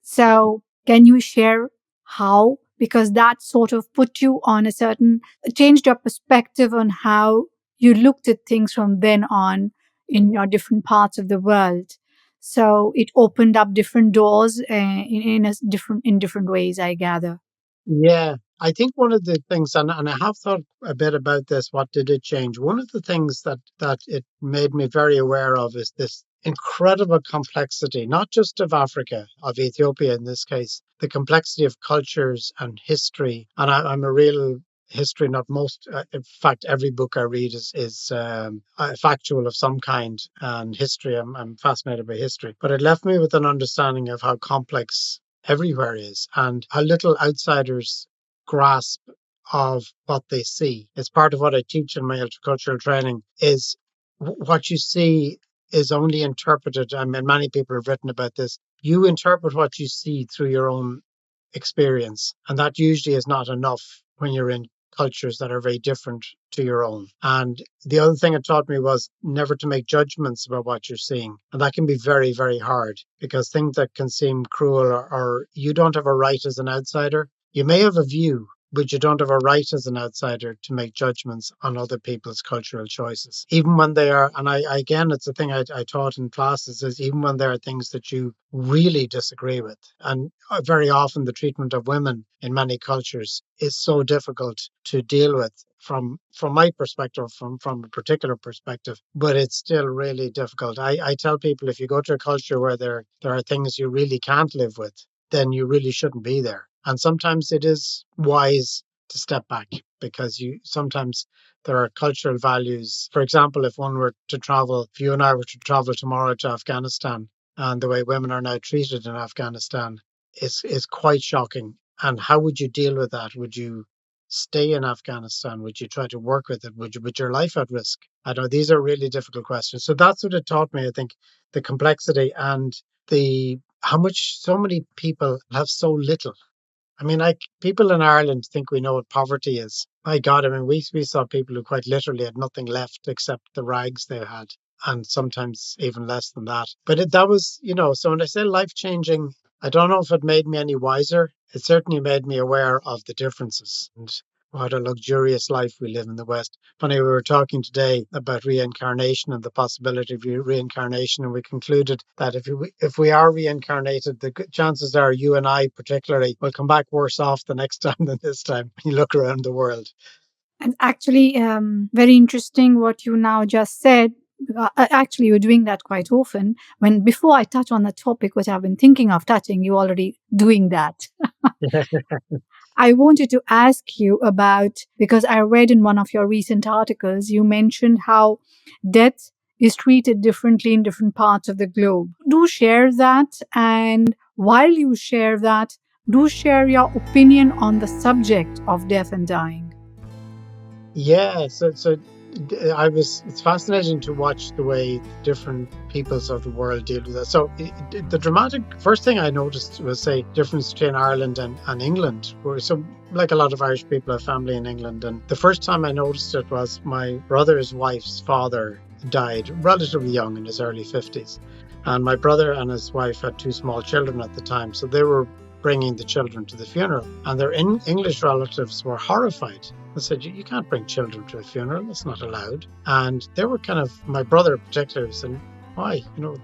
So, can you share how? Because that sort of put you on a certain, changed your perspective on how you looked at things from then on in your different parts of the world. So it opened up different doors in different ways, I gather. Yeah, I think one of the things, and I have thought a bit about this, what did it change? One of the things that it made me very aware of is this incredible complexity, not just of Africa, of Ethiopia in this case, the complexity of cultures and history. And I'm a real history nut. In fact, every book I read is factual of some kind, and history. I'm fascinated by history, but it left me with an understanding of how complex everywhere is and how little outsiders grasp of what they see. It's part of what I teach in my intercultural training is what you see is only interpreted. I mean, many people have written about this. You interpret what you see through your own experience, and that usually is not enough when you're in cultures that are very different to your own. And the other thing it taught me was never to make judgments about what you're seeing. And that can be very, very hard, because things that can seem cruel, or you don't have a right as an outsider. You may have a view, but you don't have a right as an outsider to make judgments on other people's cultural choices. Even when they are, and again, it's a thing I taught in classes, is even when there are things that you really disagree with. And very often the treatment of women in many cultures is so difficult to deal with from my perspective, from a particular perspective, but it's still really difficult. I tell people, if you go to a culture where there are things you really can't live with, then you really shouldn't be there. And sometimes it is wise to step back, because sometimes there are cultural values. For example, if you and I were to travel tomorrow to Afghanistan, and the way women are now treated in Afghanistan is quite shocking. And how would you deal with that? Would you stay in Afghanistan? Would you try to work with it? Would you put your life at risk? I know these are really difficult questions. So that's what it taught me, I think, the complexity and the how much so many people have so little. I mean, like, people in Ireland think we know what poverty is. My God, I mean, we saw people who quite literally had nothing left except the rags they had, and sometimes even less than that. But that was, so when I say life changing, I don't know if it made me any wiser. It certainly made me aware of the differences and what a luxurious life we live in the West. Funny, we were talking today about reincarnation and the possibility of reincarnation, and we concluded that if we are reincarnated, the chances are you and I particularly will come back worse off the next time than this time when you look around the world. And actually, very interesting what you now just said. Actually, you're doing that quite often. When before I touch on the topic which I've been thinking of touching, you're already doing that. I wanted to ask you about, because I read in one of your recent articles, you mentioned how death is treated differently in different parts of the globe. Do share that. And while you share that, do share your opinion on the subject of death and dying. Yeah, it's fascinating to watch the way different peoples of the world deal with that. So the dramatic first thing I noticed was, say, difference between Ireland and England. Like a lot of Irish people have family in England, and the first time I noticed it was my brother's wife's father died relatively young, in his early 50s. And my brother and his wife had two small children at the time, so they were bringing the children to the funeral, and their English relatives were horrified. I said, you can't bring children to a funeral. That's not allowed. And they were my brother particularly said, why?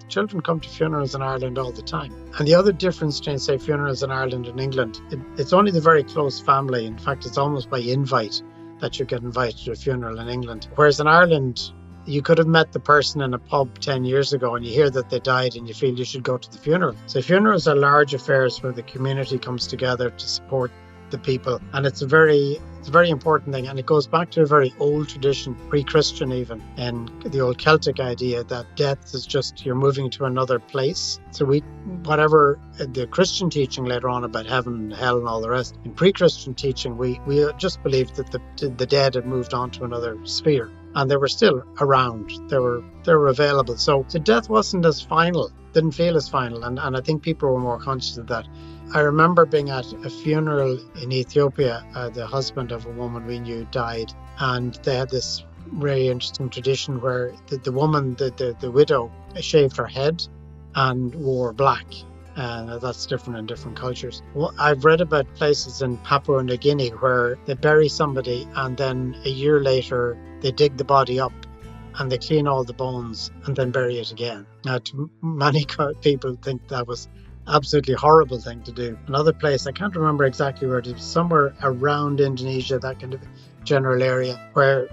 Children come to funerals in Ireland all the time. And the other difference between, say, funerals in Ireland and England, it's only the very close family. In fact, it's almost by invite that you get invited to a funeral in England. Whereas in Ireland, you could have met the person in a pub 10 years ago and you hear that they died and you feel you should go to the funeral. So funerals are large affairs where the community comes together to support the people. And it's a very important thing. And it goes back to a very old tradition, pre-Christian even, and the old Celtic idea that death is just you're moving to another place. So whatever the Christian teaching later on about heaven and hell and all the rest, in pre-Christian teaching, we just believed that the dead had moved on to another sphere. And they were still around. They were available. So death wasn't as final, didn't feel as final. And I think people were more conscious of that. I remember being at a funeral in Ethiopia. The husband of a woman we knew died. And they had this very interesting tradition where the woman, the widow, shaved her head and wore black. And that's different in different cultures. Well, I've read about places in Papua New Guinea where they bury somebody and then a year later they dig the body up and they clean all the bones and then bury it again. Now, many people think that was absolutely horrible thing to do. Another place, I can't remember exactly where it is, somewhere around Indonesia, that kind of general area, where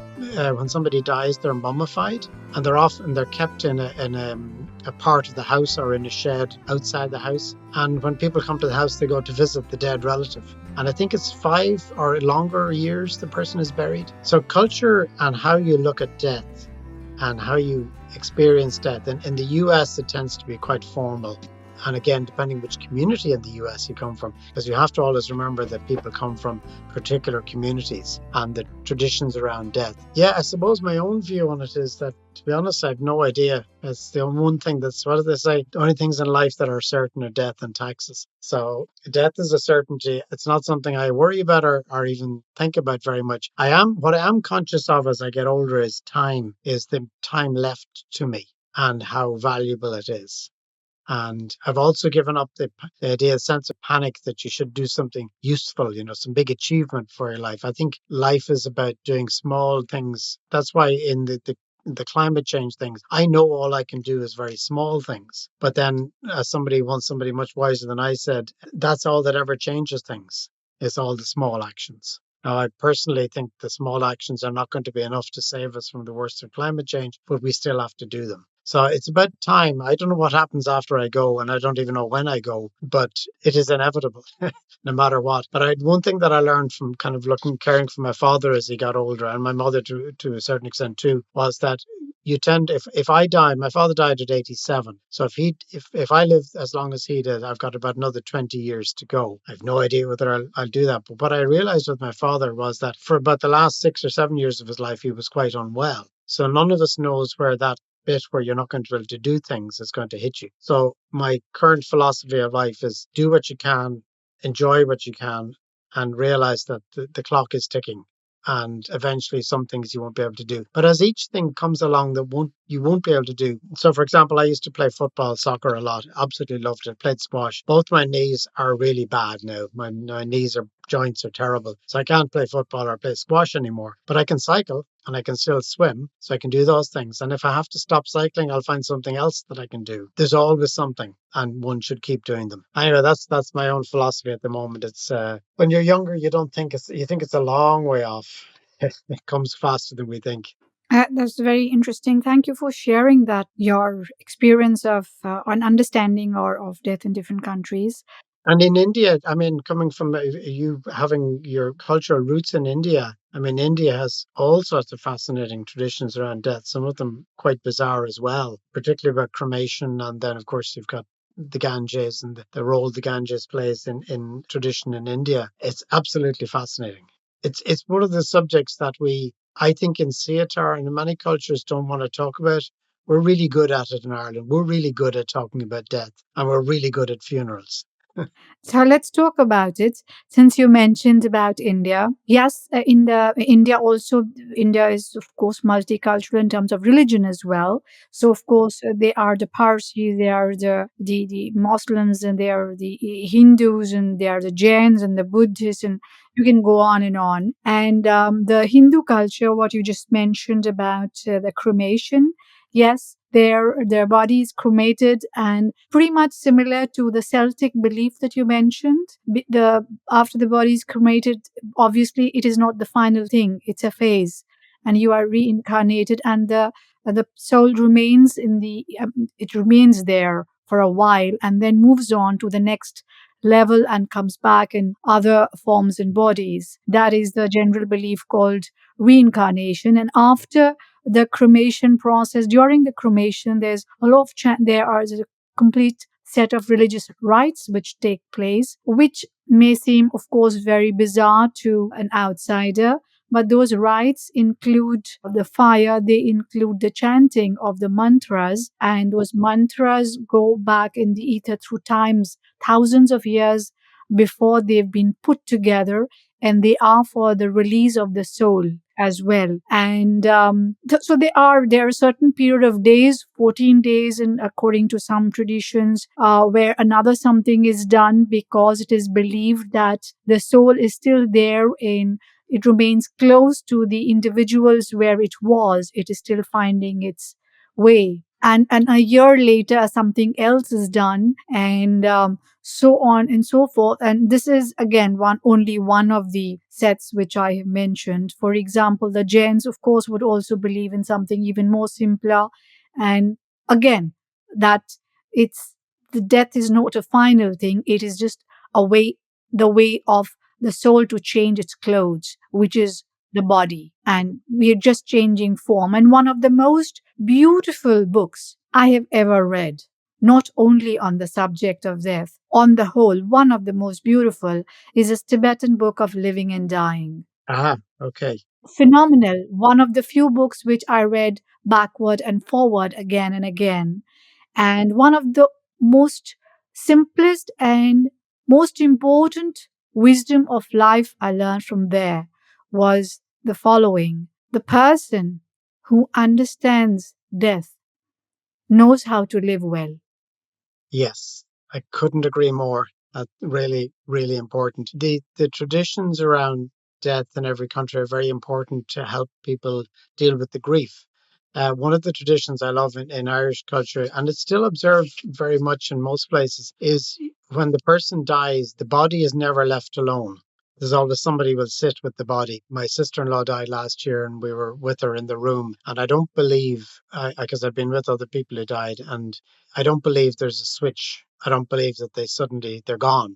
when somebody dies, they're mummified and they're kept in a part of the house or in a shed outside the house. And when people come to the house, they go to visit the dead relative. And I think it's 5 or longer years the person is buried. So culture and how you look at death and how you experience death. And in the US, it tends to be quite formal. And again, depending which community in the US you come from, because you have to always remember that people come from particular communities and the traditions around death. Yeah, I suppose my own view on it is that, to be honest, I have no idea. It's the one thing that's, what do they say? The only things in life that are certain are death and taxes. So death is a certainty. It's not something I worry about or even think about very much. What I am conscious of as I get older is the time left to me and how valuable it is. And I've also given up the idea, sense of panic that you should do something useful, some big achievement for your life. I think life is about doing small things. That's why in the climate change things, I know all I can do is very small things. But then, as somebody much wiser than I said, that's all that ever changes things. It's all the small actions. Now, I personally think the small actions are not going to be enough to save us from the worst of climate change, but we still have to do them. So it's about time. I don't know what happens after I go, and I don't even know when I go, but it is inevitable, no matter what. But one thing that I learned from kind of caring for my father as he got older, and my mother to a certain extent too, was that you tend, if I die, my father died at 87. So if I live as long as he did, I've got about another 20 years to go. I have no idea whether I'll do that. But what I realized with my father was that for about the last 6 or 7 years of his life, he was quite unwell. So none of us knows where that bit where you're not going to be able to do things is going to hit you. So my current philosophy of life is do what you can, enjoy what you can, and realize that the clock is ticking. And eventually some things you won't be able to do. But as each thing comes along that you won't be able to do. So for example, I used to play football, soccer a lot. Absolutely loved it. Played squash. Both my knees are really bad now. My knees are joints are terrible. So I can't play football or play squash anymore. But I can cycle and I can still swim. So I can do those things. And if I have to stop cycling, I'll find something else that I can do. There's always something, and one should keep doing them. Anyway, that's my own philosophy at the moment. It's when you're younger, you think it's a long way off. It comes faster than we think. That's very interesting. Thank you for sharing that, your experience of an understanding or of death in different countries. And in India, I mean, coming from you having your cultural roots in India, I mean, India has all sorts of fascinating traditions around death, some of them quite bizarre as well, particularly about cremation. And then, of course, you've got the Ganges and the role the Ganges plays in tradition in India. It's absolutely fascinating. It's one of the subjects that I think in theatre and in many cultures don't want to talk about. We're really good at it in Ireland. We're really good at talking about death, and we're really good at funerals. So let's talk about it. Since you mentioned about India, yes, in the India also, India is of course multicultural in terms of religion as well. So of course they are the Parsis, they are the Muslims, and they are the Hindus, and they are the Jains and the Buddhists, and you can go on and on. And the Hindu culture, what you just mentioned about the cremation. Yes, their body is cremated, and pretty much similar to the Celtic belief that you mentioned. The After the body is cremated, obviously it is not the final thing; it's a phase, and you are reincarnated, and the soul remains it remains there for a while, and then moves on to the next level and comes back in other forms and bodies. That is the general belief called reincarnation. And after the cremation process, during the cremation, there's a lot of there are a complete set of religious rites which take place, which may seem, of course, very bizarre to an outsider. But those rites include the fire, they include the chanting of the mantras, and those mantras go back in the ether through times, thousands of years before they've been put together, and they are for the release of the soul as well. And so there are a certain period of days, 14 days, and according to some traditions, where another something is done, because it is believed that the soul is still there in it remains close to the individuals where it was. It is still finding its way. And a year later, something else is done, and so on and so forth. And this is again only one of the sets which I have mentioned. For example, the Jains, of course, would also believe in something even more simpler. And again, that it's the death is not a final thing. It is just the way of the soul to change its clothes, which is the body. And we are just changing form. And one of the most beautiful books I have ever read not only on the subject of death. On the whole, one of the most beautiful is his Tibetan book of living and dying. Ah, okay. Phenomenal. One of the few books which I read backward and forward again and again. And one of the most simplest and most important wisdom of life I learned from there was the following: the person who understands death knows how to live well. Yes, I couldn't agree more. That's really, really important. The traditions around death in every country are very important to help people deal with the grief. One of the traditions I love in Irish culture, and it's still observed very much in most places, is when the person dies, the body is never left alone. There's always somebody will sit with the body. My sister-in-law died last year, and we were with her in the room. And I don't believe, because I've been with other people who died, and I don't believe there's a switch. I don't believe that they're gone,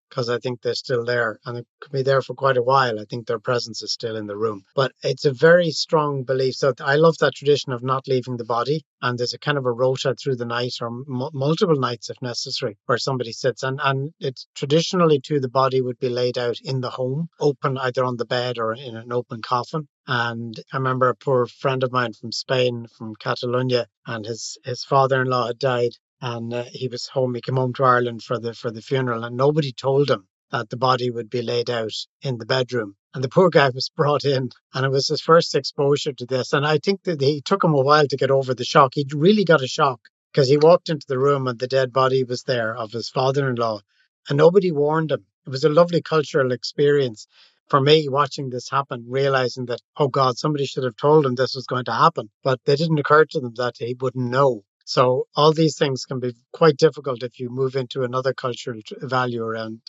because I think they're still there and it could be there for quite a while. I think their presence is still in the room. But it's a very strong belief. So I love that tradition of not leaving the body. And there's a kind of a rota through the night or multiple nights if necessary where somebody sits. And it's traditionally too, the body would be laid out in the home, open either on the bed or in an open coffin. And I remember a poor friend of mine from Spain, from Catalonia, and his father-in-law had died, and he was home. He came home to Ireland for the funeral, and nobody told him that the body would be laid out in the bedroom. And the poor guy was brought in, and it was his first exposure to this. And I think that he took him a while to get over the shock. He really got a shock because he walked into the room and the dead body was there of his father-in-law, and nobody warned him. It was a lovely cultural experience for me watching this happen, realizing that, oh God, somebody should have told him this was going to happen. But it didn't occur to them that he wouldn't know. So all these things can be quite difficult if you move into another cultural value around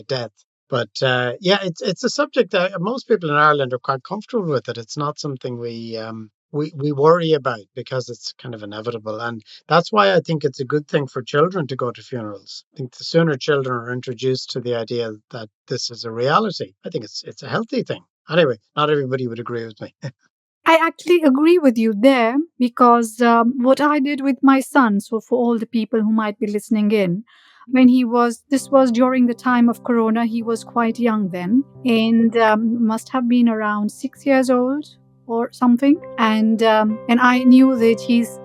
death. But yeah, it's a subject that most people in Ireland are quite comfortable with it. It's not something we worry about because it's kind of inevitable, and that's why I think it's a good thing for children to go to funerals. I think the sooner children are introduced to the idea that this is a reality, I think it's a healthy thing. Anyway, not everybody would agree with me. I actually agree with you there because what I did with my son, so for all the people who might be listening in, this was during the time of Corona, he was quite young then and must have been around 6 years old or something. And I knew that he's,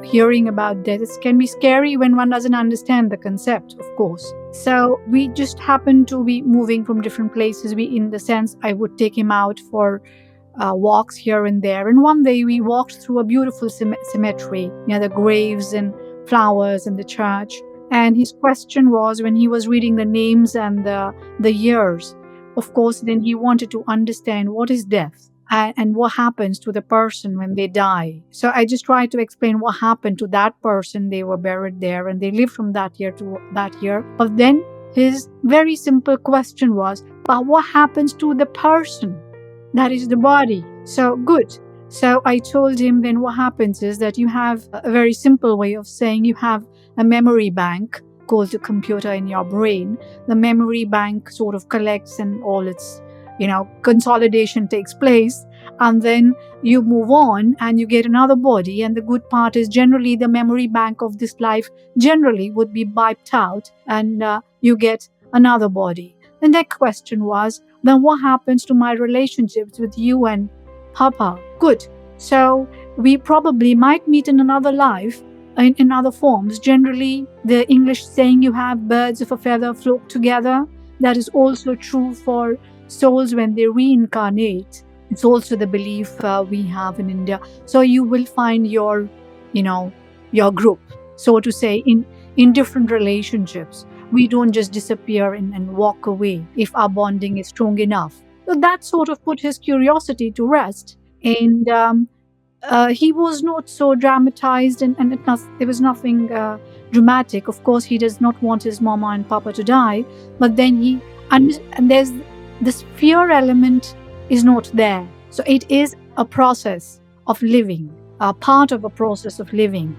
hearing about death. It can be scary when one doesn't understand the concept, of course. So we just happened to be moving from different places. In the sense, I would take him out for walks here and there. And one day we walked through a beautiful cemetery near the graves and flowers and the church. And his question was, when he was reading the names and the years, of course, then he wanted to understand what is death and what happens to the person when they die. So I just tried to explain what happened to that person. They were buried there and they lived from that year to that year. But then his very simple question was, but what happens to the person? That is the body. So good. So I told him then what happens is that you have a very simple way of saying you have a memory bank called the computer in your brain. The memory bank sort of collects and all its, consolidation takes place. And then you move on and you get another body. And the good part is generally the memory bank of this life generally would be wiped out and you get another body. The next question was, then what happens to my relationships with you and Papa? Good. So we probably might meet in another life, in other forms. Generally, the English saying you have birds of a feather flock together, that is also true for souls when they reincarnate. It's also the belief we have in India. So you will find your group, so to say, in different relationships. We don't just disappear and walk away if our bonding is strong enough. So that sort of put his curiosity to rest. And he was not so dramatized, and there was nothing dramatic. Of course, he does not want his mama and papa to die, but then and there's this fear element is not there. So it is a process of living, a part of a process of living.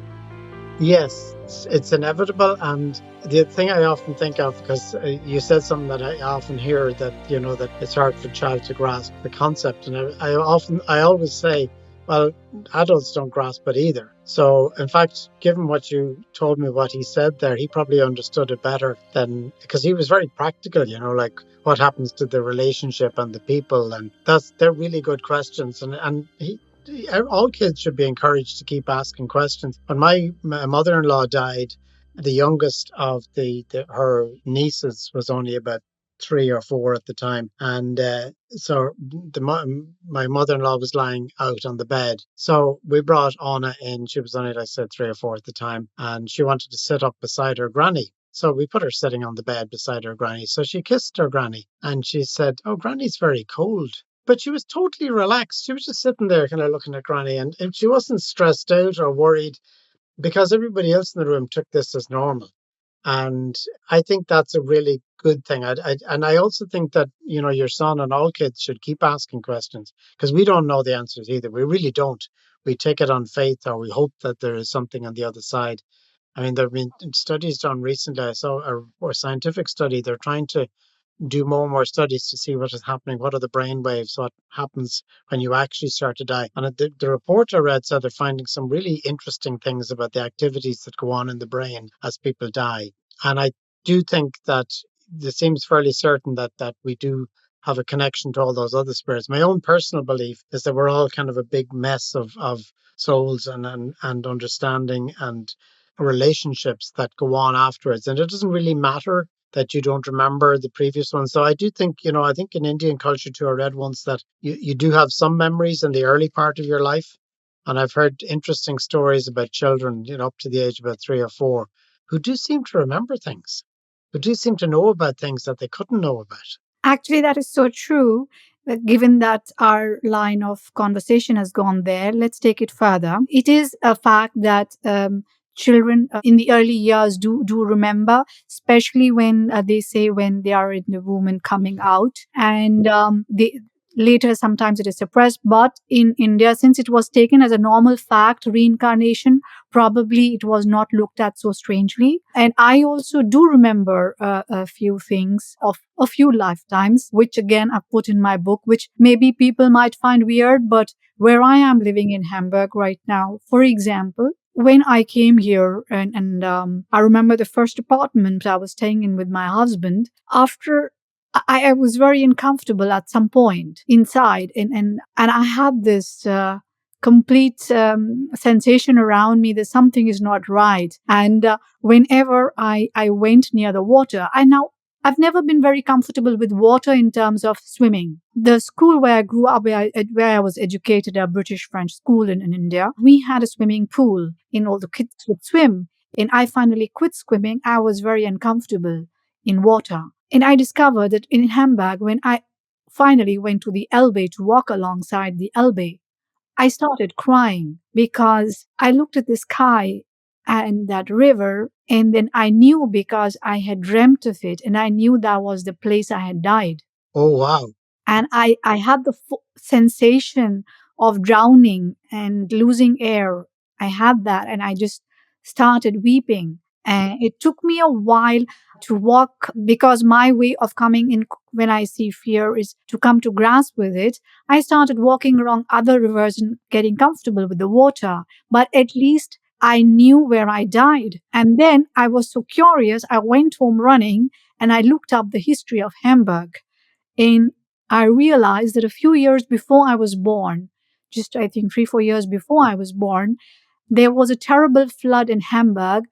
Yes, it's inevitable. And the thing I often think of, because you said something that I often hear, that that it's hard for a child to grasp the concept. And I always say, Well, adults don't grasp it either. So, in fact, given what you told me, what he said there, he probably understood it better than, because he was very practical, like what happens to the relationship and the people. And they're really good questions. All kids should be encouraged to keep asking questions. When my mother-in-law died, the youngest of her nieces was only about 3 or 4 at the time, and so my mother-in-law was lying out on the bed. So we brought Anna in. She was only, like I said, 3 or 4 at the time, and she wanted to sit up beside her granny. So we put her sitting on the bed beside her granny. So she kissed her granny, and she said, "Oh, granny's very cold." But she was totally relaxed. She was just sitting there, kind of looking at granny, and she wasn't stressed out or worried because everybody else in the room took this as normal. And I think that's a really good thing. And I also think that, your son and all kids should keep asking questions, because we don't know the answers either. We really don't. We take it on faith, or we hope that there is something on the other side. I mean, there have been studies done recently. I saw a scientific study. They're trying to do more and more studies to see what is happening, what are the brain waves, what happens when you actually start to die. And the report I read said they're finding some really interesting things about the activities that go on in the brain as people die. And I do think that it seems fairly certain that we do have a connection to all those other spirits. My own personal belief is that we're all kind of a big mess of souls and understanding and relationships that go on afterwards. And it doesn't really matter that you don't remember the previous one. So I do think, I think in Indian culture too, I read once that you do have some memories in the early part of your life. And I've heard interesting stories about children, up to the age of about 3 or 4, who do seem to remember things, who do seem to know about things that they couldn't know about. Actually, that is so true. Given that our line of conversation has gone there, let's take it further. It is a fact that children in the early years do remember, especially when they say when they are in the womb and coming out, and they later sometimes it is suppressed. But in India, since it was taken as a normal fact, reincarnation, probably it was not looked at so strangely. And I also do remember a few things of a few lifetimes, which again I've put in my book, which maybe people might find weird, but where I am living in Hamburg right now, for example, when I came here and I remember the first apartment I was staying in with my husband, after I was very uncomfortable at some point inside, and I had this complete sensation around me that something is not right. And whenever I went near the water, I've never been very comfortable with water in terms of swimming. The school where I grew up, where I was educated, a British French school in India, we had a swimming pool and all the kids would swim. And I finally quit swimming. I was very uncomfortable in water. And I discovered that in Hamburg, when I finally went to the Elbe to walk alongside the Elbe, I started crying because I looked at the sky and that river, and then I knew because I had dreamt of it, and I knew that was the place I had died. Oh, wow. And I had the sensation of drowning and losing air. I had that, and I just started weeping. And it took me a while to walk, because my way of coming in when I see fear is to come to grasp with it. I started walking along other rivers and getting comfortable with the water, but at least I knew where I died. And then I was so curious, I went home running and I looked up the history of Hamburg. And I realized that a few years before I was born, just I think 3, 4 years before I was born, there was a terrible flood in Hamburg,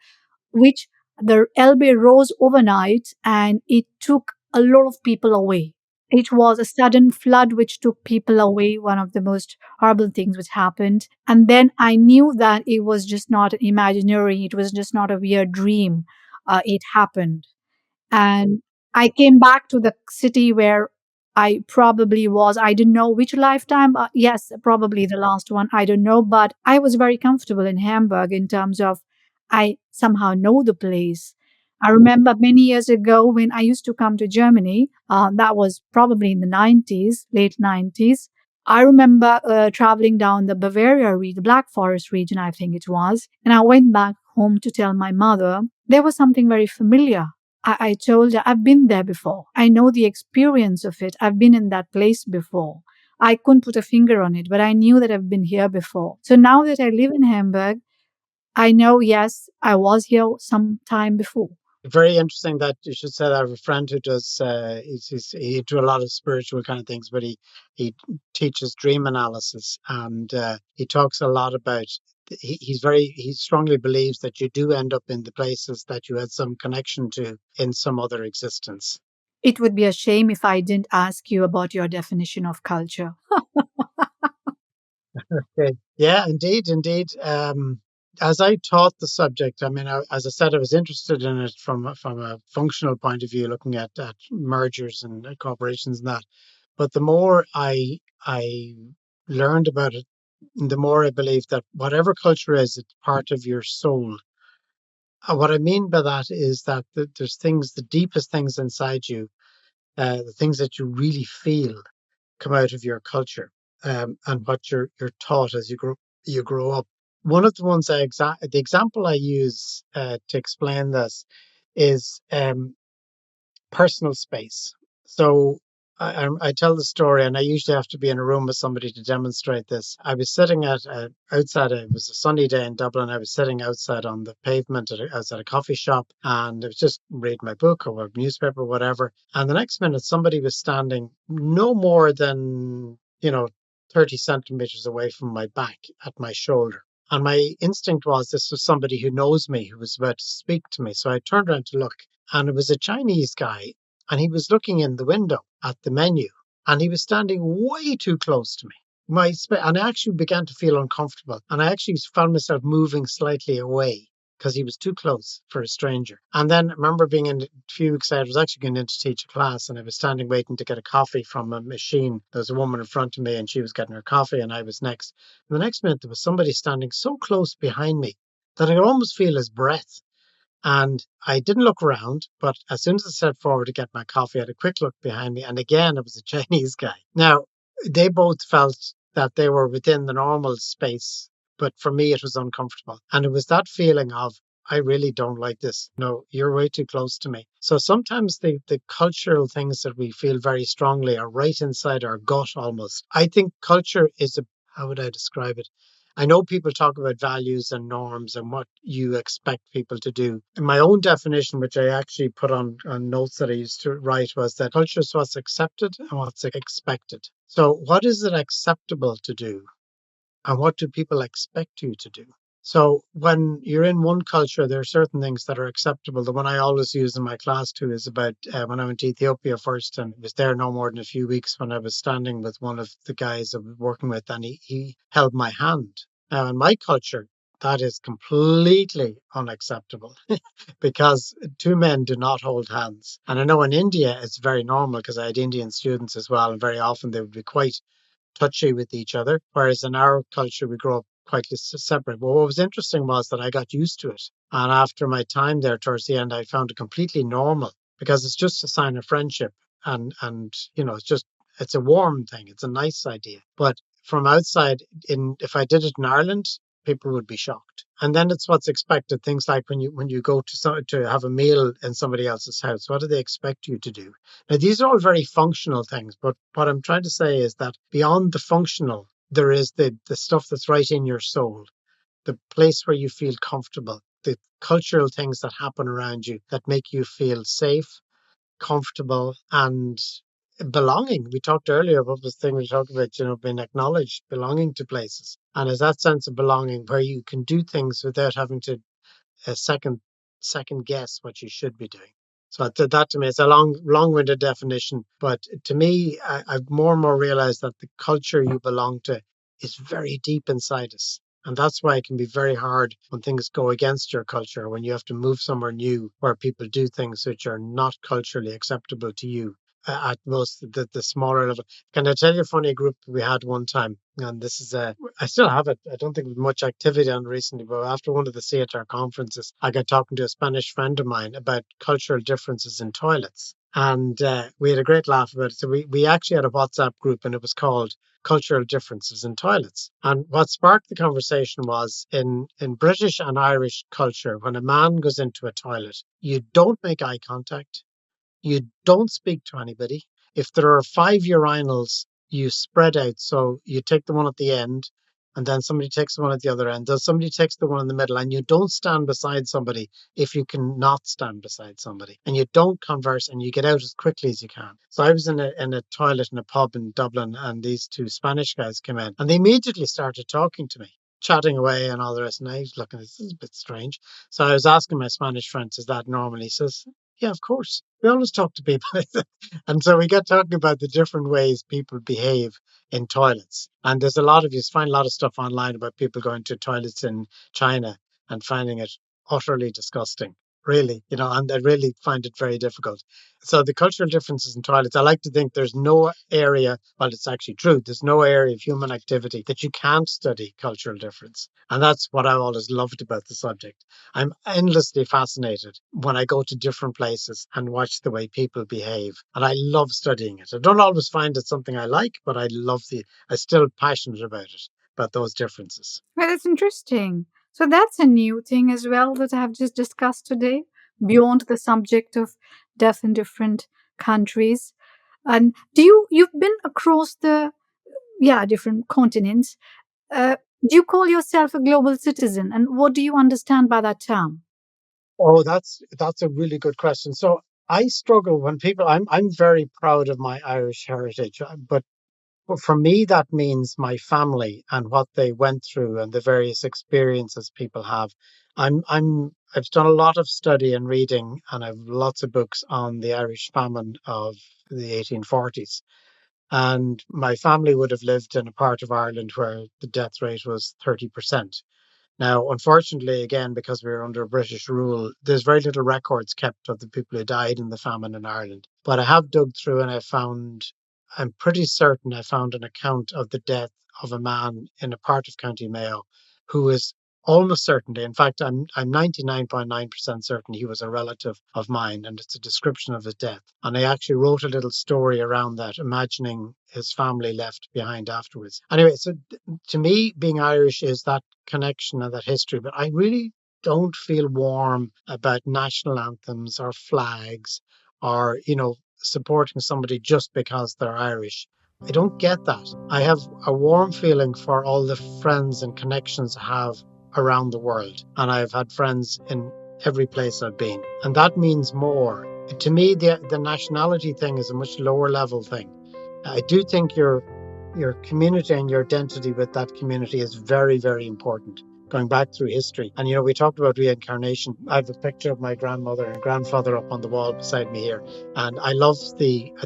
which the Elbe rose overnight and it took a lot of people away. It was a sudden flood which took people away, one of the most horrible things which happened. And then I knew that it was just not imaginary, it was just not a weird dream. It happened. And I came back to the city where I probably was. I didn't know which lifetime. Yes, probably the last one. I don't know. But I was very comfortable in Hamburg in terms of I somehow know the place. I remember many years ago when I used to come to Germany, that was probably in the 90s, late 90s. I remember traveling down the Bavaria region, the Black Forest region, I think it was. And I went back home to tell my mother there was something very familiar. I told her, I've been there before. I know the experience of it. I've been in that place before. I couldn't put a finger on it, but I knew that I've been here before. So now that I live in Hamburg, I know, yes, I was here some time before. Very interesting that you should say that. I have a friend who does, he do a lot of spiritual kind of things, but he teaches dream analysis, and he talks a lot about, he strongly believes that you do end up in the places that you had some connection to in some other existence. It would be a shame if I didn't ask you about your definition of culture. Okay. Yeah, indeed, indeed. As I taught the subject, I mean, as I said, I was interested in it from a functional point of view, looking at mergers and corporations and that. But the more I learned about it, the more I believe that whatever culture is, it's part of your soul. What I mean by that is that there's things, the deepest things inside you, the things that you really feel, come out of your culture, and what you're taught as you grow up. One of the ones the example I use to explain this is personal space. So I tell the story, and I usually have to be in a room with somebody to demonstrate this. I was sitting outside. It was a sunny day in Dublin. I was sitting outside on the pavement outside a coffee shop, and I was just reading my book or a newspaper or whatever. And the next minute, somebody was standing no more than 30 centimeters away from my back at my shoulder. And my instinct was this was somebody who knows me, who was about to speak to me. So I turned around to look, and it was a Chinese guy, and he was looking in the window at the menu, and he was standing way too close to me. And I actually began to feel uncomfortable, and I actually found myself moving slightly away because he was too close for a stranger. And then I remember being in a few weeks later, I was actually going in to teach a class, and I was standing waiting to get a coffee from a machine. There was a woman in front of me, and she was getting her coffee, and I was next. And the next minute, there was somebody standing so close behind me that I could almost feel his breath. And I didn't look around, but as soon as I stepped forward to get my coffee, I had a quick look behind me. And again, it was a Chinese guy. Now, they both felt that they were within the normal space, but for me, it was uncomfortable. And it was that feeling of, I really don't like this. No, you're way too close to me. So sometimes the cultural things that we feel very strongly are right inside our gut almost. I think culture is how would I describe it? I know people talk about values and norms and what you expect people to do. In my own definition, which I actually put on notes that I used to write, was that culture is what's accepted and what's expected. So, what is it acceptable to do? And what do people expect you to do? So when you're in one culture, there are certain things that are acceptable. The one I always use in my class too is about when I went to Ethiopia first, and was there no more than a few weeks, when I was standing with one of the guys I was working with, and he held my hand. Now, in my culture, that is completely unacceptable because two men do not hold hands. And I know in India it's very normal because I had Indian students as well, and very often they would be quite touchy with each other, whereas in our culture we grow up quite separate. But what was interesting was that I got used to it, and after my time there, towards the end, I found it completely normal because it's just a sign of friendship, and it's a warm thing, it's a nice idea. But from outside, in if I did it in Ireland, people would be shocked. And then it's what's expected. Things like when you go to have a meal in somebody else's house, what do they expect you to do? Now, these are all very functional things, but what I'm trying to say is that beyond the functional, there is the stuff that's right in your soul, the place where you feel comfortable, the cultural things that happen around you that make you feel safe, comfortable, and belonging. We talked earlier about this thing we talked about, being acknowledged, belonging to places. And it's that sense of belonging where you can do things without having to a second guess what you should be doing. So that to me is a long-winded definition, but to me, I've more and more realized that the culture you belong to is very deep inside us. And that's why it can be very hard when things go against your culture, when you have to move somewhere new where people do things which are not culturally acceptable to you. At most the smaller level. Can I tell you a funny group we had one time? And this is I still have it. I don't think there's much activity on recently, but after one of the CHR conferences, I got talking to a Spanish friend of mine about cultural differences in toilets. And we had a great laugh about it. So we actually had a WhatsApp group, and it was called Cultural Differences in Toilets. And what sparked the conversation was in British and Irish culture, when a man goes into a toilet, you don't make eye contact. You don't speak to anybody. If there are five urinals you spread out. So you take the one at the end, and then somebody takes the one at the other end. Then somebody takes the one in the middle, and you don't stand beside somebody if you can not stand beside somebody, and you don't converse, and you get out as quickly as you can. So I was in a toilet in a pub in Dublin, and these two Spanish guys came in, and they immediately started talking to me, chatting away and all the rest. And I was looking, this is a bit strange. So I was asking my Spanish friend, is that normal? He says, yeah, of course. We always talk to people. And so we got talking about the different ways people behave in toilets. And there's a lot of, you find a lot of stuff online about people going to toilets in China and finding it utterly disgusting, really, and I really find it very difficult. So the cultural differences in toilets, I like to think there's no area, well, it's actually true, there's no area of human activity that you can't study cultural difference. And that's what I've always loved about the subject. I'm endlessly fascinated when I go to different places and watch the way people behave. And I love studying it. I don't always find it something I like, but I'm still passionate about it, about those differences. Well, that's interesting. So that's a new thing as well that I have just discussed today, beyond the subject of death in different countries. And you've been across the different continents. Uh, do you call yourself a global citizen, and what do you understand by that term? Oh, that's a really good question. So I struggle when people. I'm very proud of my Irish heritage, but for me that means my family and what they went through and the various experiences people have. I've done a lot of study and reading, and I've lots of books on the Irish famine of the 1840s. And my family would have lived in a part of Ireland where the death rate was 30%. Now, unfortunately, again, because we were under British rule, there's very little records kept of the people who died in the famine in Ireland. But I have dug through and I'm pretty certain I found an account of the death of a man in a part of County Mayo who is almost certainly, in fact, I'm 99.9% certain he was a relative of mine, and it's a description of his death. And I actually wrote a little story around that, imagining his family left behind afterwards. Anyway, so to me, being Irish is that connection and that history, but I really don't feel warm about national anthems or flags or, supporting somebody just because they're Irish. I don't get that. I have a warm feeling for all the friends and connections I have around the world. And I've had friends in every place I've been. And that means more. To me, the nationality thing is a much lower level thing. I do think your community and your identity with that community is very, very important. Going back through history. And we talked about reincarnation. I have a picture of my grandmother and grandfather up on the wall beside me here. And I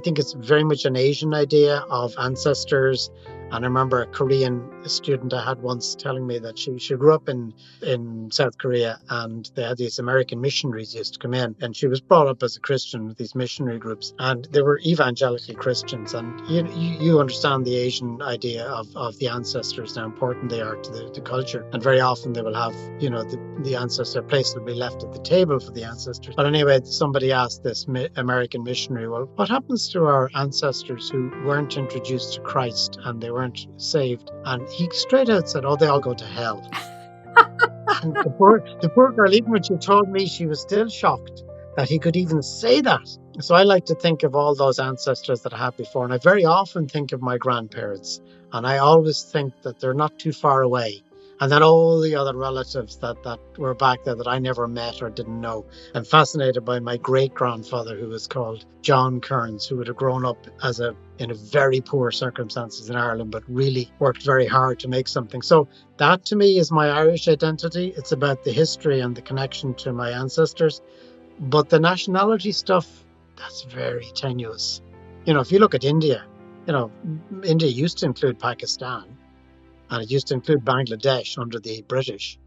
think it's very much an Asian idea of ancestors. And I remember a Korean student I had once telling me that she grew up in South Korea, and they had these American missionaries used to come in, and she was brought up as a Christian with these missionary groups, and they were evangelical Christians. And you understand the Asian idea of the ancestors, how important they are to the culture. And very often they will have, the ancestor place will be left at the table for the ancestors. But anyway, somebody asked this American missionary, well, what happens to our ancestors who weren't introduced to Christ and they weren't saved? And he straight out said, oh, they all go to hell. And the poor girl, even when she told me, she was still shocked that he could even say that. So I like to think of all those ancestors that I had before. And I very often think of my grandparents. And I always think that they're not too far away. And then all the other relatives that were back there that I never met or didn't know. I'm fascinated by my great grandfather, who was called John Kearns, who would have grown up in a very poor circumstances in Ireland, but really worked very hard to make something. So that to me is my Irish identity. It's about the history and the connection to my ancestors. But the nationality stuff, that's very tenuous. If you look at India, India used to include Pakistan and it used to include Bangladesh under the British,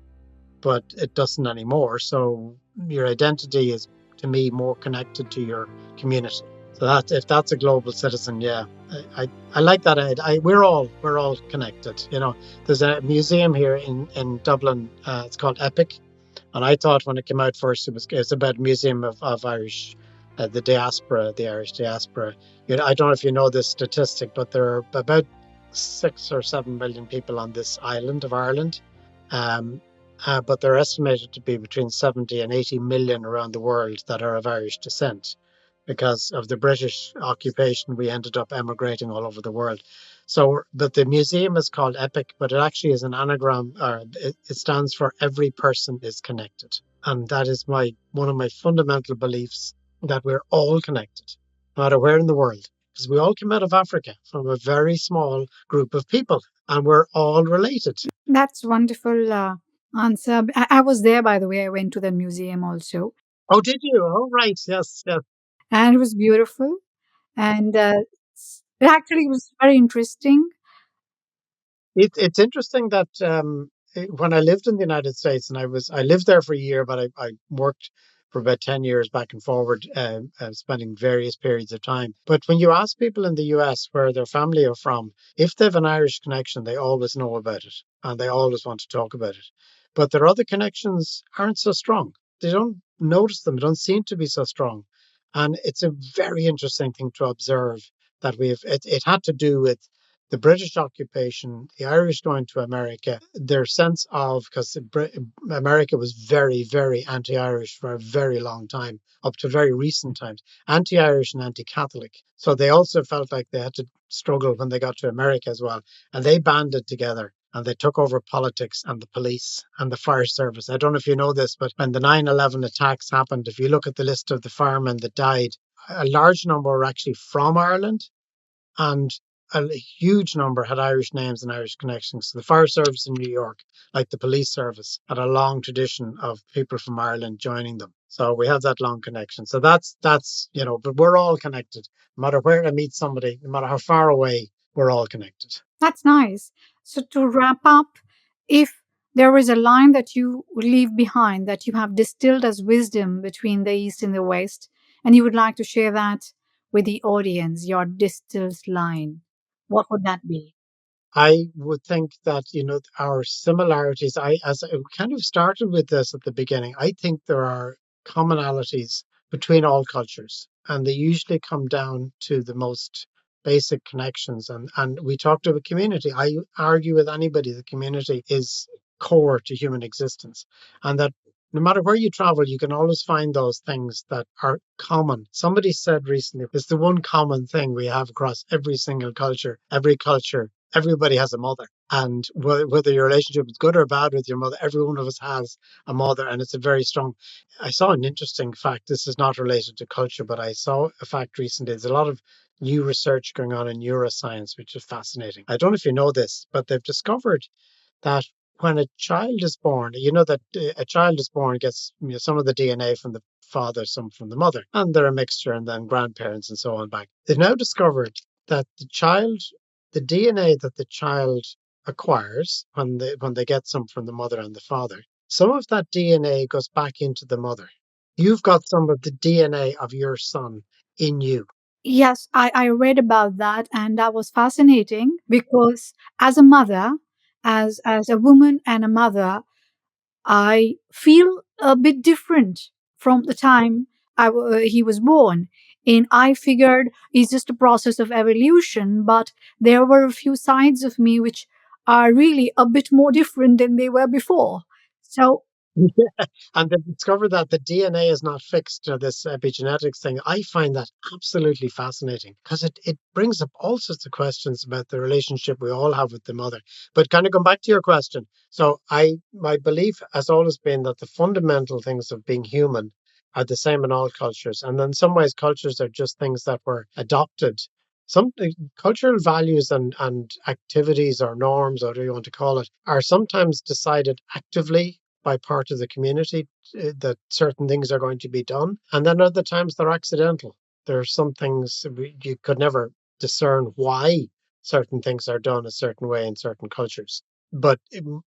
but it doesn't anymore. So your identity is, to me, more connected to your community. So that if that's a global citizen, yeah, I like that. We're all connected. There's a museum here in Dublin. It's called Epic, and I thought when it came out first, it's about a museum of Irish, the Irish diaspora. I don't know if you know this statistic, but there are about 6 or 7 million people on this island of Ireland. Um, but they're estimated to be between 70 and 80 million around the world that are of Irish descent. because of the British occupation. We ended up emigrating all over the world. So, but the museum is called Epic, but it actually is an anagram, or it stands for every person is connected. And that is my one of my fundamental beliefs, that we're all connected, no matter where in the world. Because we all came out of Africa from a very small group of people, and we're all related. That's wonderful answer. I was there, by the way. I went to the museum also, Oh, did you? Oh, right. Yes, yes. and it was beautiful. And it actually was very interesting. It's interesting that when I lived in the United States, and I lived there for a year, but I worked for about 10 years back and forward, spending various periods of time. But when you ask people in the U.S. where their family are from, if they have an Irish connection, they always know about it and they always want to talk about it. But their other connections aren't so strong. They don't notice them. They don't seem to be so strong. And it's a very interesting thing to observe that it had to do with the British occupation, the Irish going to America, their sense of, because America was very, very anti Irish for a very long time, up to very recent times, anti Irish and anti Catholic. So they also felt like they had to struggle when they got to America as well. And they banded together and they took over politics and the police and the fire service. I don't know if you know this, but when the 9/11 attacks happened, if you look at the list of the firemen that died, a large number were actually from Ireland, and a huge number had Irish names and Irish connections. So the fire service in New York, like the police service, had a long tradition of people from Ireland joining them. So we have that long connection. So that's but we're all connected. No matter where I meet somebody, no matter how far away, we're all connected. That's nice. So, to wrap up, if there is a line that you leave behind that you have distilled as wisdom between the East and the West, and you would like to share that with the audience, your distilled line, what would that be? I would think that, our similarities, as I kind of started with this at the beginning, I think there are commonalities between all cultures, and they usually come down to the most basic connections. And we talked about community. I argue with anybody that community is core to human existence, and that no matter where you travel, you can always find those things that are common. Somebody said recently, it's the one common thing we have across every single culture. Every culture, everybody has a mother. And whether your relationship is good or bad with your mother, every one of us has a mother. And it's a very strong. I saw an interesting fact. This is not related to culture, but I saw a fact recently. There's a lot of new research going on in neuroscience, which is fascinating. I don't know if you know this, but they've discovered that when a child is born, that a child is born, gets some of the DNA from the father, some from the mother, and they're a mixture, and then grandparents and so on back. They've now discovered that the DNA that the child acquires when they get some from the mother and the father, some of that DNA goes back into the mother. You've got some of the DNA of your son in you. Yes, I read about that, and that was fascinating because as a mother, as a woman and a mother, I feel a bit different from the time he was born. And I figured it's just a process of evolution, but there were a few sides of me which are really a bit more different than they were before. So, And they discovered that the DNA is not fixed to this epigenetics thing. I find that absolutely fascinating because it brings up all sorts of questions about the relationship we all have with the mother. But kind of going back to your question, so my belief has always been that the fundamental things of being human are the same in all cultures. And in some ways, cultures are just things that were adopted. Some cultural values and activities or norms, or whatever you want to call it, are sometimes decided actively by part of the community, that certain things are going to be done. And then other times they're accidental. There are some things you could never discern why certain things are done a certain way in certain cultures. But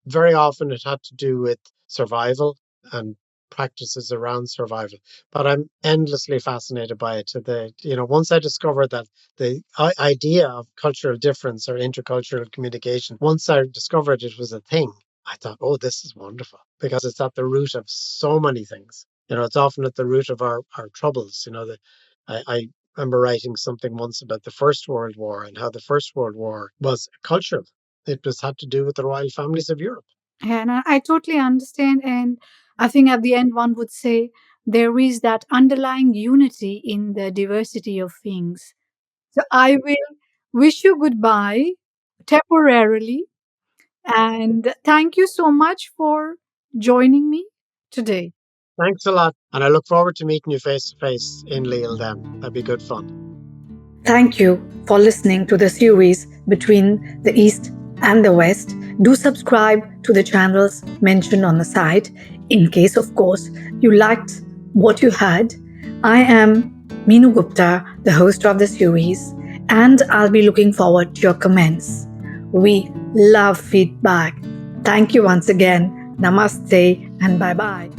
very often it had to do with survival and practices around survival. But I'm endlessly fascinated by it. Once I discovered that the idea of cultural difference or intercultural communication, once I discovered it was a thing, I thought, oh, this is wonderful because it's at the root of so many things. It's often at the root of our troubles. I remember writing something once about the First World War and how the First World War was cultural. It was had to do with the royal families of Europe. and I totally understand. And I think at the end, one would say there is that underlying unity in the diversity of things. So I will wish you goodbye temporarily, and thank you so much for joining me today. Thanks a lot. And I look forward to meeting you face to face in Lille then. That'd be good fun. Thank you for listening to the series Between the East and the West. Do subscribe to the channels mentioned on the site in case, of course, you liked what you heard. I am Meenu Gupta, the host of the series, and I'll be looking forward to your comments. We love feedback. Thank you once again. Namaste and bye bye.